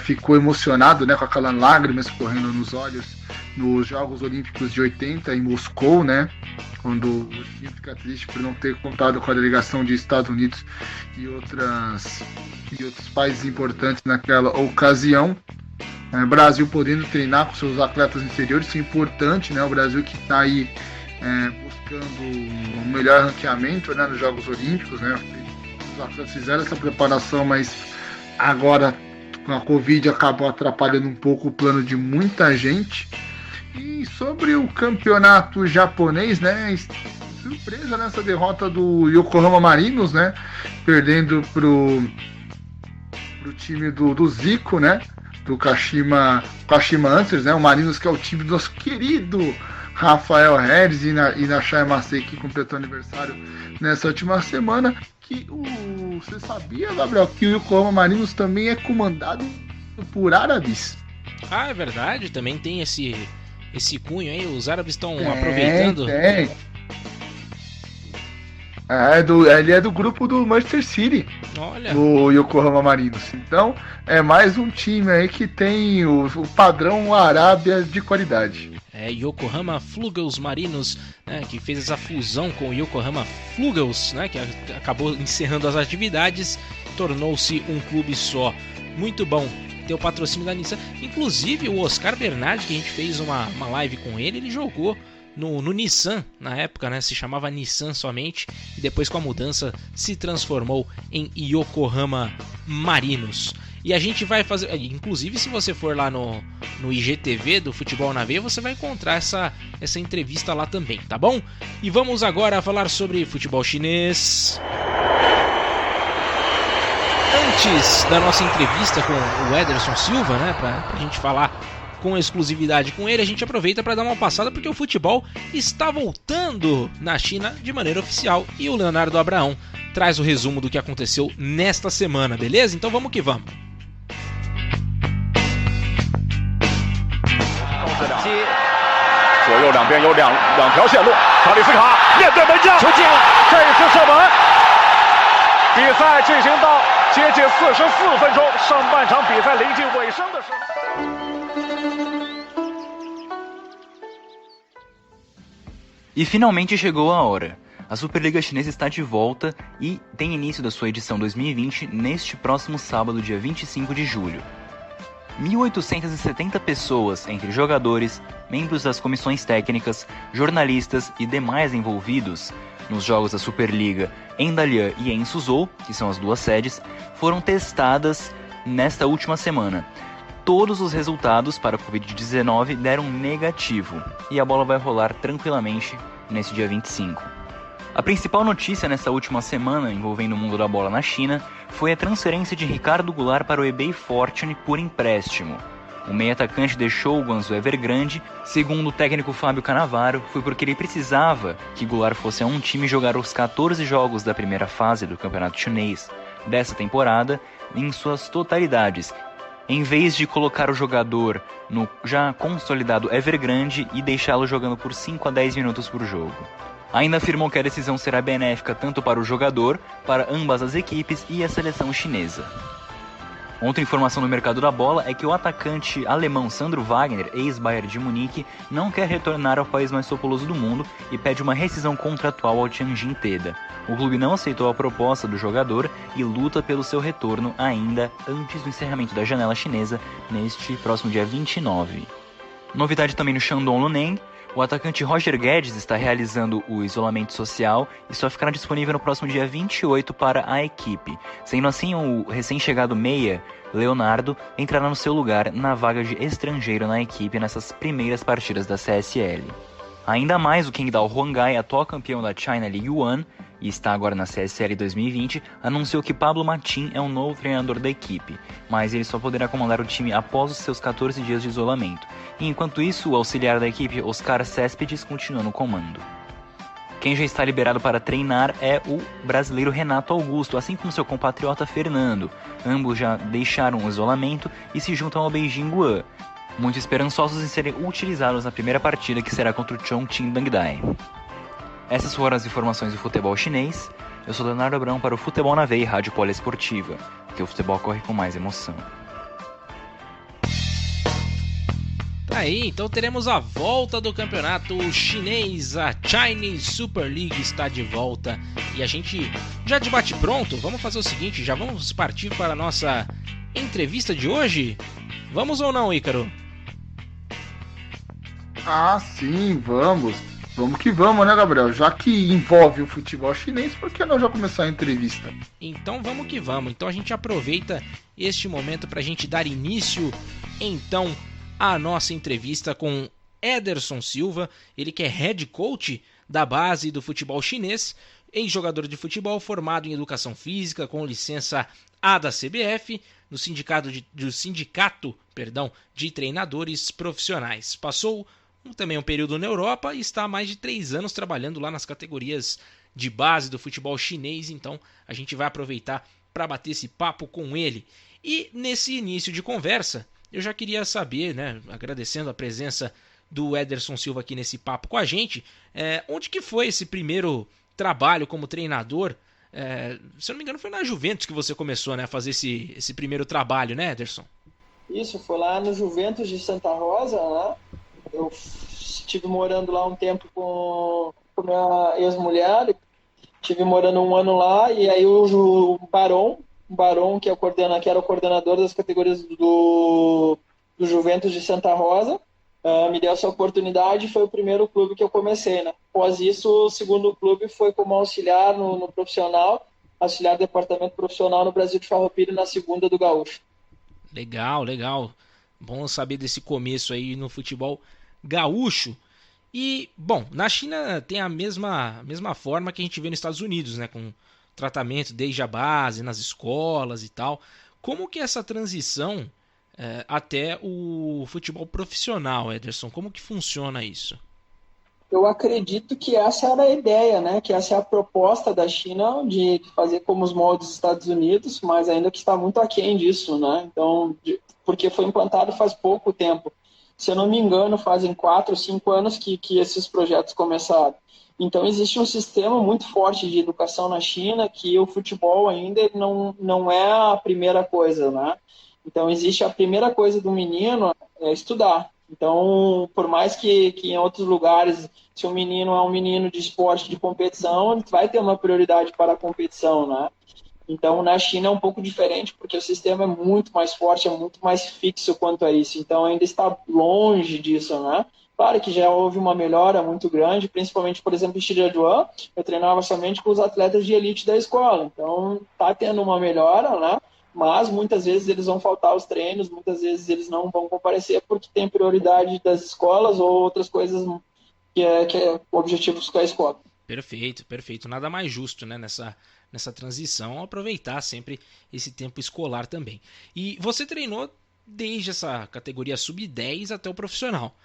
ficou emocionado, né, com aquelas lágrimas correndo nos olhos nos Jogos Olímpicos de 80 em Moscou, né, quando o ursinho fica triste por não ter contado com a delegação de Estados Unidos e outros países importantes naquela ocasião. Brasil podendo treinar com seus atletas interiores, isso é importante, né, o Brasil que está aí buscando um melhor ranqueamento, né, nos Jogos Olímpicos, né, os atletas fizeram essa preparação, mas agora a Covid acabou atrapalhando um pouco o plano de muita gente. E sobre o campeonato japonês, né? Surpresa nessa derrota do Yokohama Marinos, né? Perdendo pro time do Zico, né? Do Kashima Antlers, né? O Marinos, que é o time do nosso querido Rafael Redes e Nashai Masei, que completou aniversário nessa última semana. Você sabia, Gabriel, que o Yokohama Marinos também é comandado por árabes? Ah, é verdade, também tem esse cunho aí, os árabes estão aproveitando. Ele é do grupo do Manchester City. Olha. O Yokohama Marinos. Então, é mais um time aí que tem o padrão Arábia de qualidade. Yokohama Flugels Marinos, né, que fez essa fusão com o Yokohama Flugels, né, que acabou encerrando as atividades, tornou-se um clube só. Muito bom ter o patrocínio da Nissan. Inclusive o Oscar Bernardi, que a gente fez uma live com ele jogou no Nissan na época, né, se chamava Nissan somente, e depois com a mudança se transformou em Yokohama Marinos. E a gente vai fazer, inclusive se você for lá no IGTV do Futebol na Veia, você vai encontrar essa entrevista lá também, tá bom? E vamos agora falar sobre futebol chinês. Antes da nossa entrevista com o Ederson Silva, né, pra gente falar com exclusividade com ele, a gente aproveita para dar uma passada porque o futebol está voltando na China de maneira oficial e o Leonardo Abraão traz o resumo do que aconteceu nesta semana, beleza? Então vamos que vamos. 左右两边有两条线路，卡里斯卡面对门将，球进了，这一次射门。比赛进行到接近44分钟，上半场比赛临近尾声的时候。 E finalmente chegou a hora. A Superliga Chinesa está de volta e tem início da sua edição 2020 neste próximo sábado, dia 25 de julho. 1.870 pessoas, entre jogadores, membros das comissões técnicas, jornalistas e demais envolvidos nos jogos da Superliga em Dalian e em Suzhou, que são as duas sedes, foram testadas nesta última semana. Todos os resultados para a Covid-19 deram negativo e a bola vai rolar tranquilamente nesse dia 25. A principal notícia nessa última semana envolvendo o mundo da bola na China foi a transferência de Ricardo Goulart para o Hebei Fortune por empréstimo. O meio-atacante deixou o Guangzhou Evergrande, segundo o técnico Fábio Cannavaro, foi porque ele precisava que Goulart fosse a um time jogar os 14 jogos da primeira fase do campeonato chinês dessa temporada em suas totalidades, em vez de colocar o jogador no já consolidado Evergrande e deixá-lo jogando por 5 a 10 minutos por jogo. Ainda afirmou que a decisão será benéfica tanto para o jogador, para ambas as equipes e a seleção chinesa. Outra informação no mercado da bola é que o atacante alemão Sandro Wagner, ex-Bayern de Munique, não quer retornar ao país mais populoso do mundo e pede uma rescisão contratual ao Tianjin Teda. O clube não aceitou a proposta do jogador e luta pelo seu retorno ainda antes do encerramento da janela chinesa neste próximo dia 29. Novidade também no Shandong Luneng. O atacante Roger Guedes está realizando o isolamento social e só ficará disponível no próximo dia 28 para a equipe. Sendo assim, o recém-chegado meia, Leonardo, entrará no seu lugar na vaga de estrangeiro na equipe nessas primeiras partidas da CSL. Ainda mais, o Qingdao Huanghai, atual campeão da China League One e está agora na CSL 2020, anunciou que Pablo Matin é o novo treinador da equipe, mas ele só poderá comandar o time após os seus 14 dias de isolamento. E enquanto isso, o auxiliar da equipe, Oscar Céspedes, continua no comando. Quem já está liberado para treinar é o brasileiro Renato Augusto, assim como seu compatriota Fernando. Ambos já deixaram o isolamento e se juntam ao Beijing Guoan, muito esperançosos em serem utilizados na primeira partida, que será contra o Chongqing Dangdai. Essas foram as informações do futebol chinês. Eu sou Leonardo Abrão para o Futebol na Veia, Rádio Poliesportiva, porque o futebol corre com mais emoção. Tá aí, então teremos a volta do campeonato chinês. A Chinese Super League está de volta e a gente já de bate pronto. Vamos fazer o seguinte, já vamos partir para a nossa entrevista de hoje? Vamos ou não, Ícaro? Ah, sim, vamos. Vamos que vamos, né, Gabriel? Já que envolve o futebol chinês, por que não já começar a entrevista? Então vamos que vamos. Então a gente aproveita este momento para a gente dar início, então, à nossa entrevista com Ederson Silva. Ele que é head coach da base do futebol chinês, ex-jogador de futebol formado em educação física com licença A da CBF, no sindicato de treinadores profissionais. Passou também um período na Europa e está há mais de 3 anos trabalhando lá nas categorias de base do futebol chinês. Então a gente vai aproveitar para bater esse papo com ele. E nesse início de conversa, eu já queria saber, né, agradecendo a presença do Ederson Silva aqui nesse papo com a gente, onde que foi esse primeiro trabalho como treinador? Se eu não me engano, foi na Juventus que você começou, né, a fazer esse primeiro trabalho, né, Ederson? Isso, foi lá no Juventus de Santa Rosa, né? Eu estive morando lá um tempo com minha ex-mulher, estive morando 1 ano lá, e aí o Barão, que era o coordenador das categorias do Juventus de Santa Rosa, me deu essa oportunidade, foi o primeiro clube que eu comecei, né? Após isso, o segundo clube foi como auxiliar no profissional, auxiliar do departamento profissional no Brasil de Farroupilha, na segunda do Gaúcho. Legal, legal. Bom saber desse começo aí no futebol gaúcho. E, bom, na China tem a mesma forma que a gente vê nos Estados Unidos, né? Com tratamento desde a base, nas escolas e tal. Como que é essa transição até o futebol profissional, Ederson? Como que funciona isso? Eu acredito que essa era a ideia, né? Que essa é a proposta da China de fazer como os moldes dos Estados Unidos, mas ainda que está muito aquém disso, né? Então, porque foi implantado faz pouco tempo. Se eu não me engano, fazem 4 ou 5 anos que esses projetos começaram. Então, existe um sistema muito forte de educação na China que o futebol ainda não é a primeira coisa, né? Então, existe a primeira coisa do menino é estudar. Então, por mais que em outros lugares, se o menino é um menino de esporte, de competição, ele vai ter uma prioridade para a competição, né? Então, na China é um pouco diferente, porque o sistema é muito mais forte, é muito mais fixo quanto a isso. Então, ainda está longe disso, né? Claro que já houve uma melhora muito grande, principalmente, por exemplo, em Shijiazhuang, eu treinava somente com os atletas de elite da escola. Então, está tendo uma melhora, né? Mas muitas vezes eles vão faltar aos treinos, muitas vezes eles não vão comparecer porque tem prioridade das escolas ou outras coisas que é objetivos com a escola. Perfeito, perfeito. Nada mais justo, né, nessa transição, aproveitar sempre esse tempo escolar também. E você treinou desde essa categoria sub-10 até o profissional.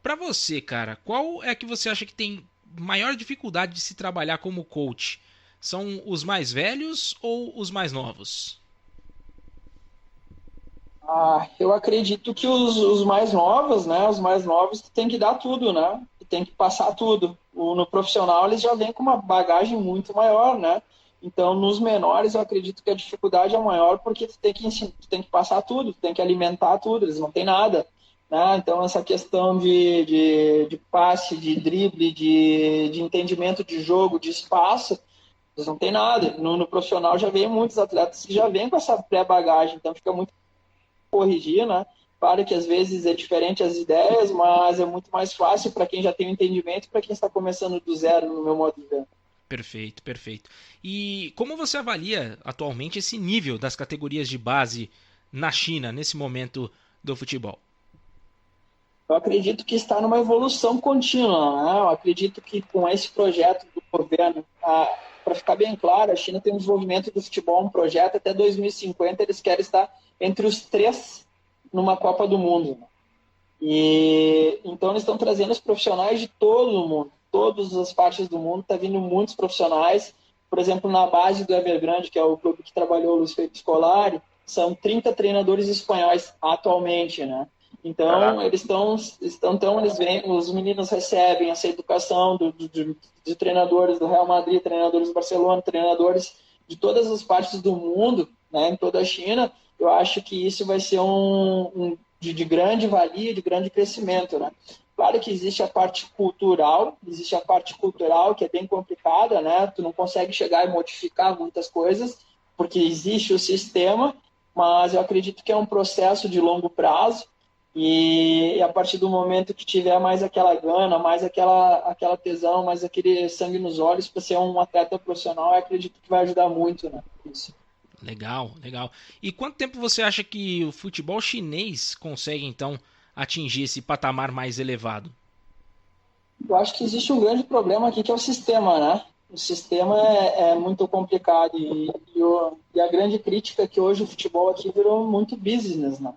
Para você, cara, qual é que você acha que tem maior dificuldade de se trabalhar como coach? São os mais velhos ou os mais novos? Eu acredito que os mais novos, né? Os mais novos tem que dar tudo, né? Tem que passar tudo. No profissional eles já vêm com uma bagagem muito maior, né? Então, nos menores, eu acredito que a dificuldade é maior porque tu tem que passar tudo, tu tem que alimentar tudo, eles não têm nada. Né? Então, essa questão de passe, de drible, de entendimento de jogo, de espaço, eles não têm nada. No profissional já vem muitos atletas que já vêm com essa pré-bagagem, então fica muito corrigir, né? Claro que às vezes é diferente as ideias, mas é muito mais fácil para quem já tem o entendimento e para quem está começando do zero, no meu modo de ver. Perfeito, perfeito. E como você avalia atualmente esse nível das categorias de base na China, nesse momento do futebol? Eu acredito que está numa evolução contínua, né? Eu acredito que com esse projeto do governo, para ficar bem claro, a China tem um desenvolvimento do futebol, um projeto até 2050, eles querem estar entre os 3 numa Copa do Mundo. E então eles estão trazendo os profissionais de todo o mundo, todas as partes do mundo, está vindo muitos profissionais. Por exemplo, na base do Evergrande, que é o clube que trabalhou o Luiz Felipe Scolari, são 30 treinadores espanhóis atualmente, né? Então, eles vêm, os meninos recebem essa educação de treinadores do Real Madrid, treinadores do Barcelona, treinadores de todas as partes do mundo, né, em toda a China. Eu acho que isso vai ser de grande valia, de grande crescimento, né? Claro que existe a parte cultural que é bem complicada, né? Tu não consegue chegar e modificar muitas coisas, porque existe o sistema, mas eu acredito que é um processo de longo prazo. E a partir do momento que tiver mais aquela gana, mais aquela tesão, mais aquele sangue nos olhos para ser um atleta profissional, eu acredito que vai ajudar muito, né? Isso. Legal, legal. E quanto tempo você acha que o futebol chinês consegue, então, atingir esse patamar mais elevado? Eu acho que existe um grande problema aqui, que é o sistema, né? O sistema é muito complicado e a grande crítica é que hoje o futebol aqui virou muito business, né?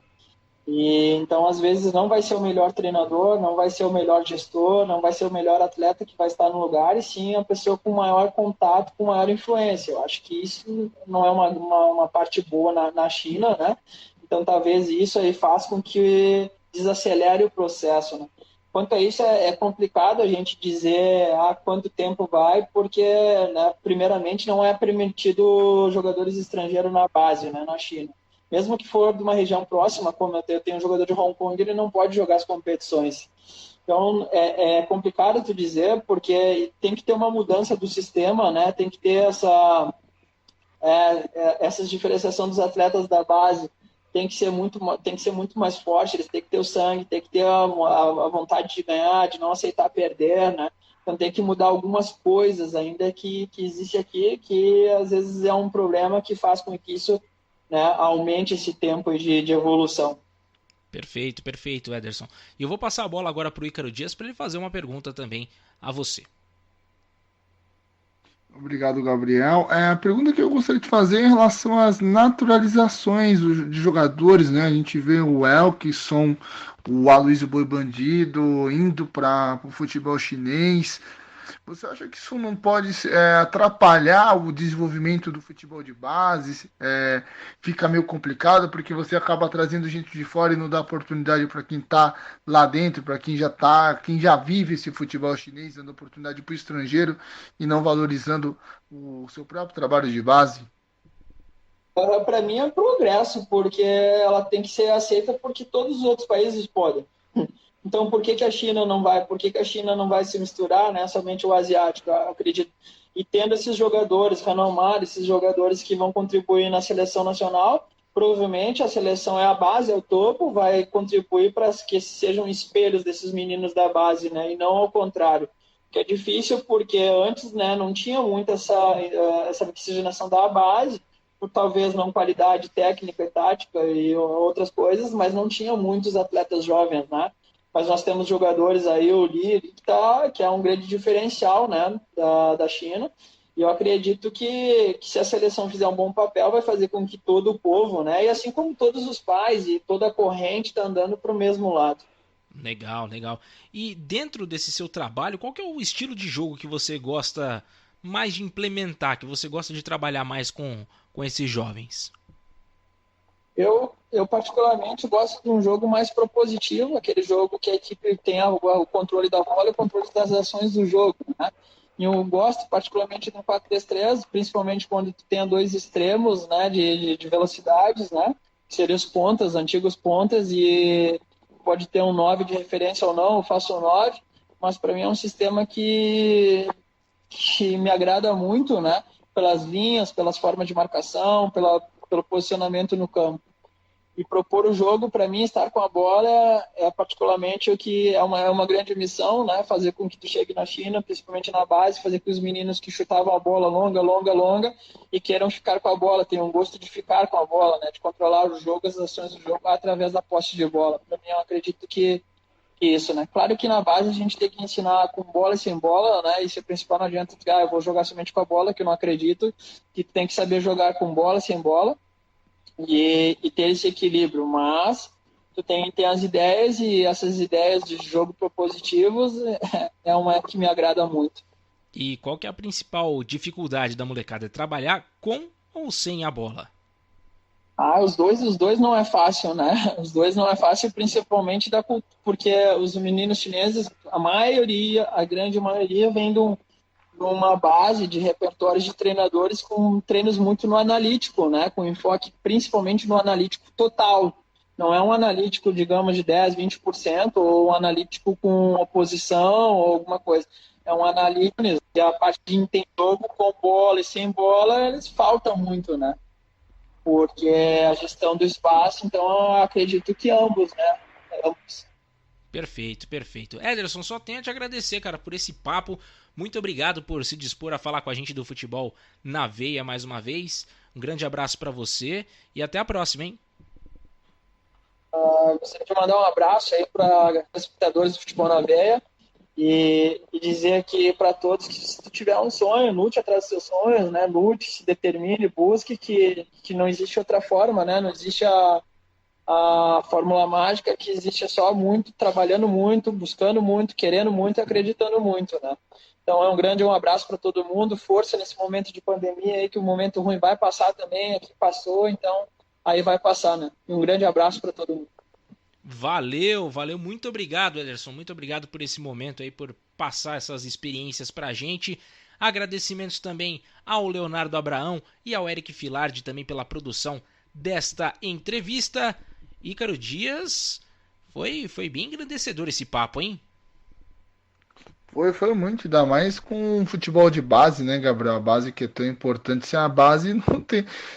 E então, às vezes, não vai ser o melhor treinador, não vai ser o melhor gestor, não vai ser o melhor atleta que vai estar no lugar, e sim a pessoa com maior contato, com maior influência. Eu acho que isso não é uma parte boa na China, né? Então, talvez isso aí faça com que desacelere o processo, né? Quanto a isso, é complicado a gente dizer quanto tempo vai, porque, né, primeiramente, não é permitido jogadores estrangeiros na base, né, na China. Mesmo que for de uma região próxima, como eu tenho um jogador de Hong Kong, ele não pode jogar as competições. Então, é complicado tu dizer, porque tem que ter uma mudança do sistema, né? Tem que ter essa diferenciação dos atletas da base, tem que ser muito mais forte, eles têm que ter o sangue, tem que ter a vontade de ganhar, de não aceitar perder, né? Então, tem que mudar algumas coisas ainda que existe aqui, que às vezes é um problema que faz com que isso, né, aumente esse tempo de evolução. Perfeito, perfeito, Ederson. E eu vou passar a bola agora para o Ícaro Dias para ele fazer uma pergunta também a você. Obrigado, Gabriel. A pergunta que eu gostaria de fazer é em relação às naturalizações de jogadores, né? A gente vê o Elkeson, o Aloysio Boi Bandido indo para o futebol chinês. Você acha que isso não pode atrapalhar o desenvolvimento do futebol de base? Fica meio complicado porque você acaba trazendo gente de fora e não dá oportunidade para quem está lá dentro, para quem já vive esse futebol chinês, dando oportunidade para o estrangeiro e não valorizando o seu próprio trabalho de base? Para mim é progresso, porque ela tem que ser aceita porque todos os outros países podem. Então, por que a China não vai? Por que a China não vai se misturar, né? Somente o asiático, eu acredito. E tendo esses jogadores renomados, esses jogadores que vão contribuir na seleção nacional, provavelmente a seleção é a base, é o topo, vai contribuir para que sejam espelhos desses meninos da base, né? E não ao contrário. Que é difícil porque antes, né, não tinha muito essa miscigenação da base, por talvez não qualidade técnica e tática e outras coisas, mas não tinha muitos atletas jovens, né? Mas nós temos jogadores aí, o Li, que é um grande diferencial, né, da China. E eu acredito que se a seleção fizer um bom papel, vai fazer com que todo o povo, né, e assim como todos os pais e toda a corrente está andando para o mesmo lado. Legal, legal. E dentro desse seu trabalho, qual que é o estilo de jogo que você gosta mais de implementar, que você gosta de trabalhar mais com esses jovens? Eu particularmente gosto de um jogo mais propositivo, aquele jogo que a equipe tem o controle da bola e o controle das ações do jogo, né? E eu gosto particularmente do 4-3-3, principalmente quando tu tem dois extremos, né, de velocidades, né, que seriam os pontas, antigos pontas, e pode ter um 9 de referência ou não, eu faço um 9, mas para mim é um sistema que me agrada muito, né, pelas linhas, pelas formas de marcação, pelo posicionamento no campo. E propor o jogo, para mim, estar com a bola é particularmente o que é uma grande missão, né? Fazer com que tu chegue na China, principalmente na base, fazer com que os meninos que chutavam a bola longa e queiram ficar com a bola, tenham um gosto de ficar com a bola, né? De controlar o jogo, as ações do jogo através da posse de bola. Para mim, eu acredito que isso, né? Claro que na base a gente tem que ensinar com bola e sem bola, né? Isso é principal, não adianta eu vou jogar somente com a bola, que eu não acredito, que tem que saber jogar com bola e sem bola. E ter esse equilíbrio, mas tu tem as ideias, e essas ideias de jogo propositivos é uma que me agrada muito. E qual que é a principal dificuldade da molecada? É trabalhar com ou sem a bola? Os dois não é fácil, né? Os dois não é fácil, principalmente porque os meninos chineses, a grande maioria vem de uma base de repertórios de treinadores com treinos muito no analítico, né? Com enfoque principalmente no analítico total. Não é um analítico, digamos, de 10%, 20%, ou um analítico com oposição ou alguma coisa. É um analítico, e a parte de entender jogo com bola e sem bola, eles faltam muito, né? Porque a gestão do espaço, então eu acredito que ambos, né? Ambos. Perfeito. Ederson, só tenho a te agradecer, cara, por esse papo. Muito obrigado por se dispor a falar com a gente do futebol na veia mais uma vez. Um grande abraço para você e até a próxima, hein? Gostaria de mandar um abraço aí para os espectadores do futebol na veia e dizer aqui para todos que se tu tiver um sonho, lute atrás dos seus sonhos, né? Lute, se determine, busque, que não existe outra forma, né? Não existe a fórmula mágica, que existe só trabalhando muito, buscando muito, querendo muito, acreditando muito, né? Então um abraço para todo mundo, força nesse momento de pandemia aí, que o momento ruim vai passar também, aqui passou, então aí vai passar, né? E um grande abraço para todo mundo. Valeu, muito obrigado, Ederson, muito obrigado por esse momento aí, por passar essas experiências pra gente. Agradecimentos também ao Leonardo Abraão e ao Eric Filardi também pela produção desta entrevista. Ícaro Dias, foi bem engrandecedor esse papo, hein? Foi muito, ainda mais com futebol de base, né, Gabriel? A base que é tão importante. Sem a base,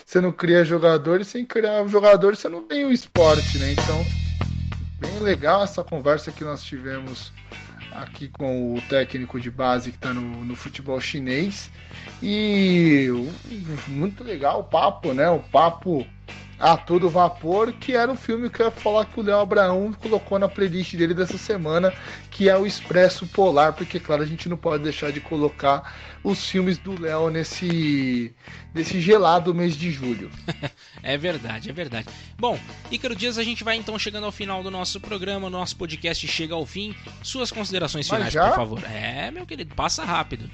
você não cria jogadores, sem criar jogadores, você não tem o esporte, né? Então, bem legal essa conversa que nós tivemos aqui com o técnico de base que está no futebol chinês. E muito legal o papo, né? O papo a todo vapor, que era o filme que eu ia falar que o Léo Abraão colocou na playlist dele dessa semana, que é o Expresso Polar, porque, claro, a gente não pode deixar de colocar os filmes do Léo nesse gelado mês de julho. É verdade. Bom, Ícaro Dias, a gente vai então chegando ao final do nosso programa, o nosso podcast chega ao fim. Suas considerações finais, por favor. Meu querido, passa rápido.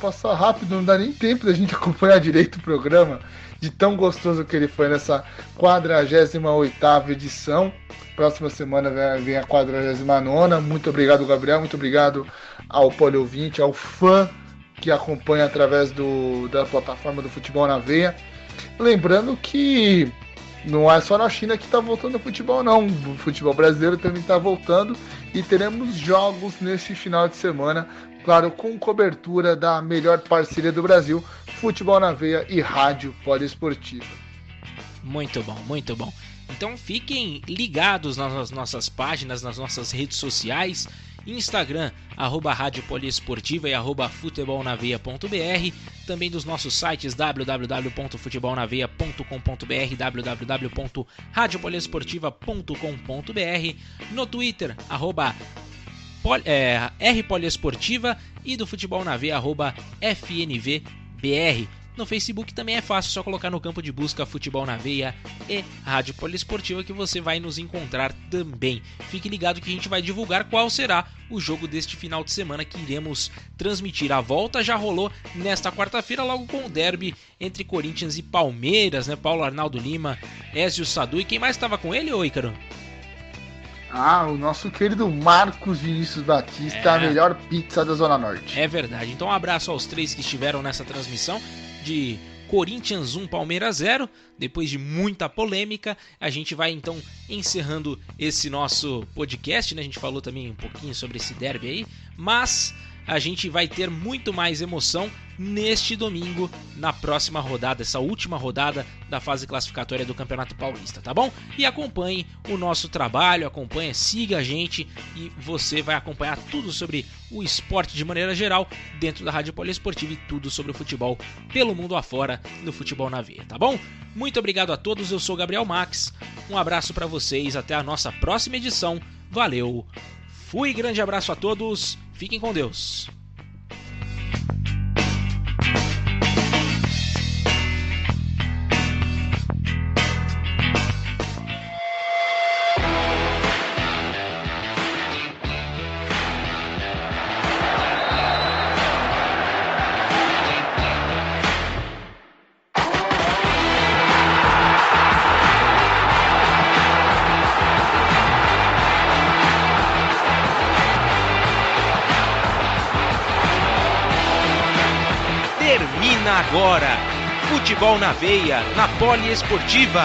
Passa rápido, não dá nem tempo da gente acompanhar direito o programa, de tão gostoso que ele foi nessa 48ª edição. Próxima semana vem a 49ª. Muito obrigado, Gabriel, muito obrigado ao Poliouvinte, ao fã que acompanha através da plataforma do Futebol na Veia. Lembrando que não é só na China que está voltando o futebol, não. O futebol brasileiro também está voltando e teremos jogos neste final de semana, claro, com cobertura da melhor parceria do Brasil, Futebol na Veia e Rádio Poliesportiva. Muito bom. Então fiquem ligados nas nossas páginas, nas nossas redes sociais, Instagram, @Rádio Poliesportiva e @futebolnaveia.br, também dos nossos sites www.futebolnaveia.com.br, www.radiopoliesportiva.com.br, no Twitter, @RPoliesportiva e do Futebol na Veia, @FNVBR. No Facebook também é fácil, só colocar no campo de busca Futebol na Veia e Rádio Poliesportiva que você vai nos encontrar também. Fique ligado que a gente vai divulgar qual será o jogo deste final de semana que iremos transmitir. A volta já rolou nesta quarta-feira, logo com o derby entre Corinthians e Palmeiras, né? Paulo Arnaldo Lima, Ézio Sadu e quem mais estava com ele, ô Ícaro? O nosso querido Marcos Vinícius Batista, a melhor pizza da Zona Norte. É verdade. Então um abraço aos 3 que estiveram nessa transmissão de Corinthians 1, Palmeiras 0. Depois de muita polêmica, a gente vai então encerrando esse nosso podcast, né? A gente falou também um pouquinho sobre esse derby aí, mas a gente vai ter muito mais emoção neste domingo, na próxima rodada, essa última rodada da fase classificatória do Campeonato Paulista, tá bom? E acompanhe o nosso trabalho, siga a gente e você vai acompanhar tudo sobre o esporte de maneira geral dentro da Rádio Poliesportiva e tudo sobre o futebol pelo mundo afora do Futebol na Veia, tá bom? Muito obrigado a todos, eu sou Gabriel Max, um abraço para vocês, até a nossa próxima edição, valeu, fui, grande abraço a todos, fiquem com Deus. Termina agora, Futebol na Veia, na Poliesportiva.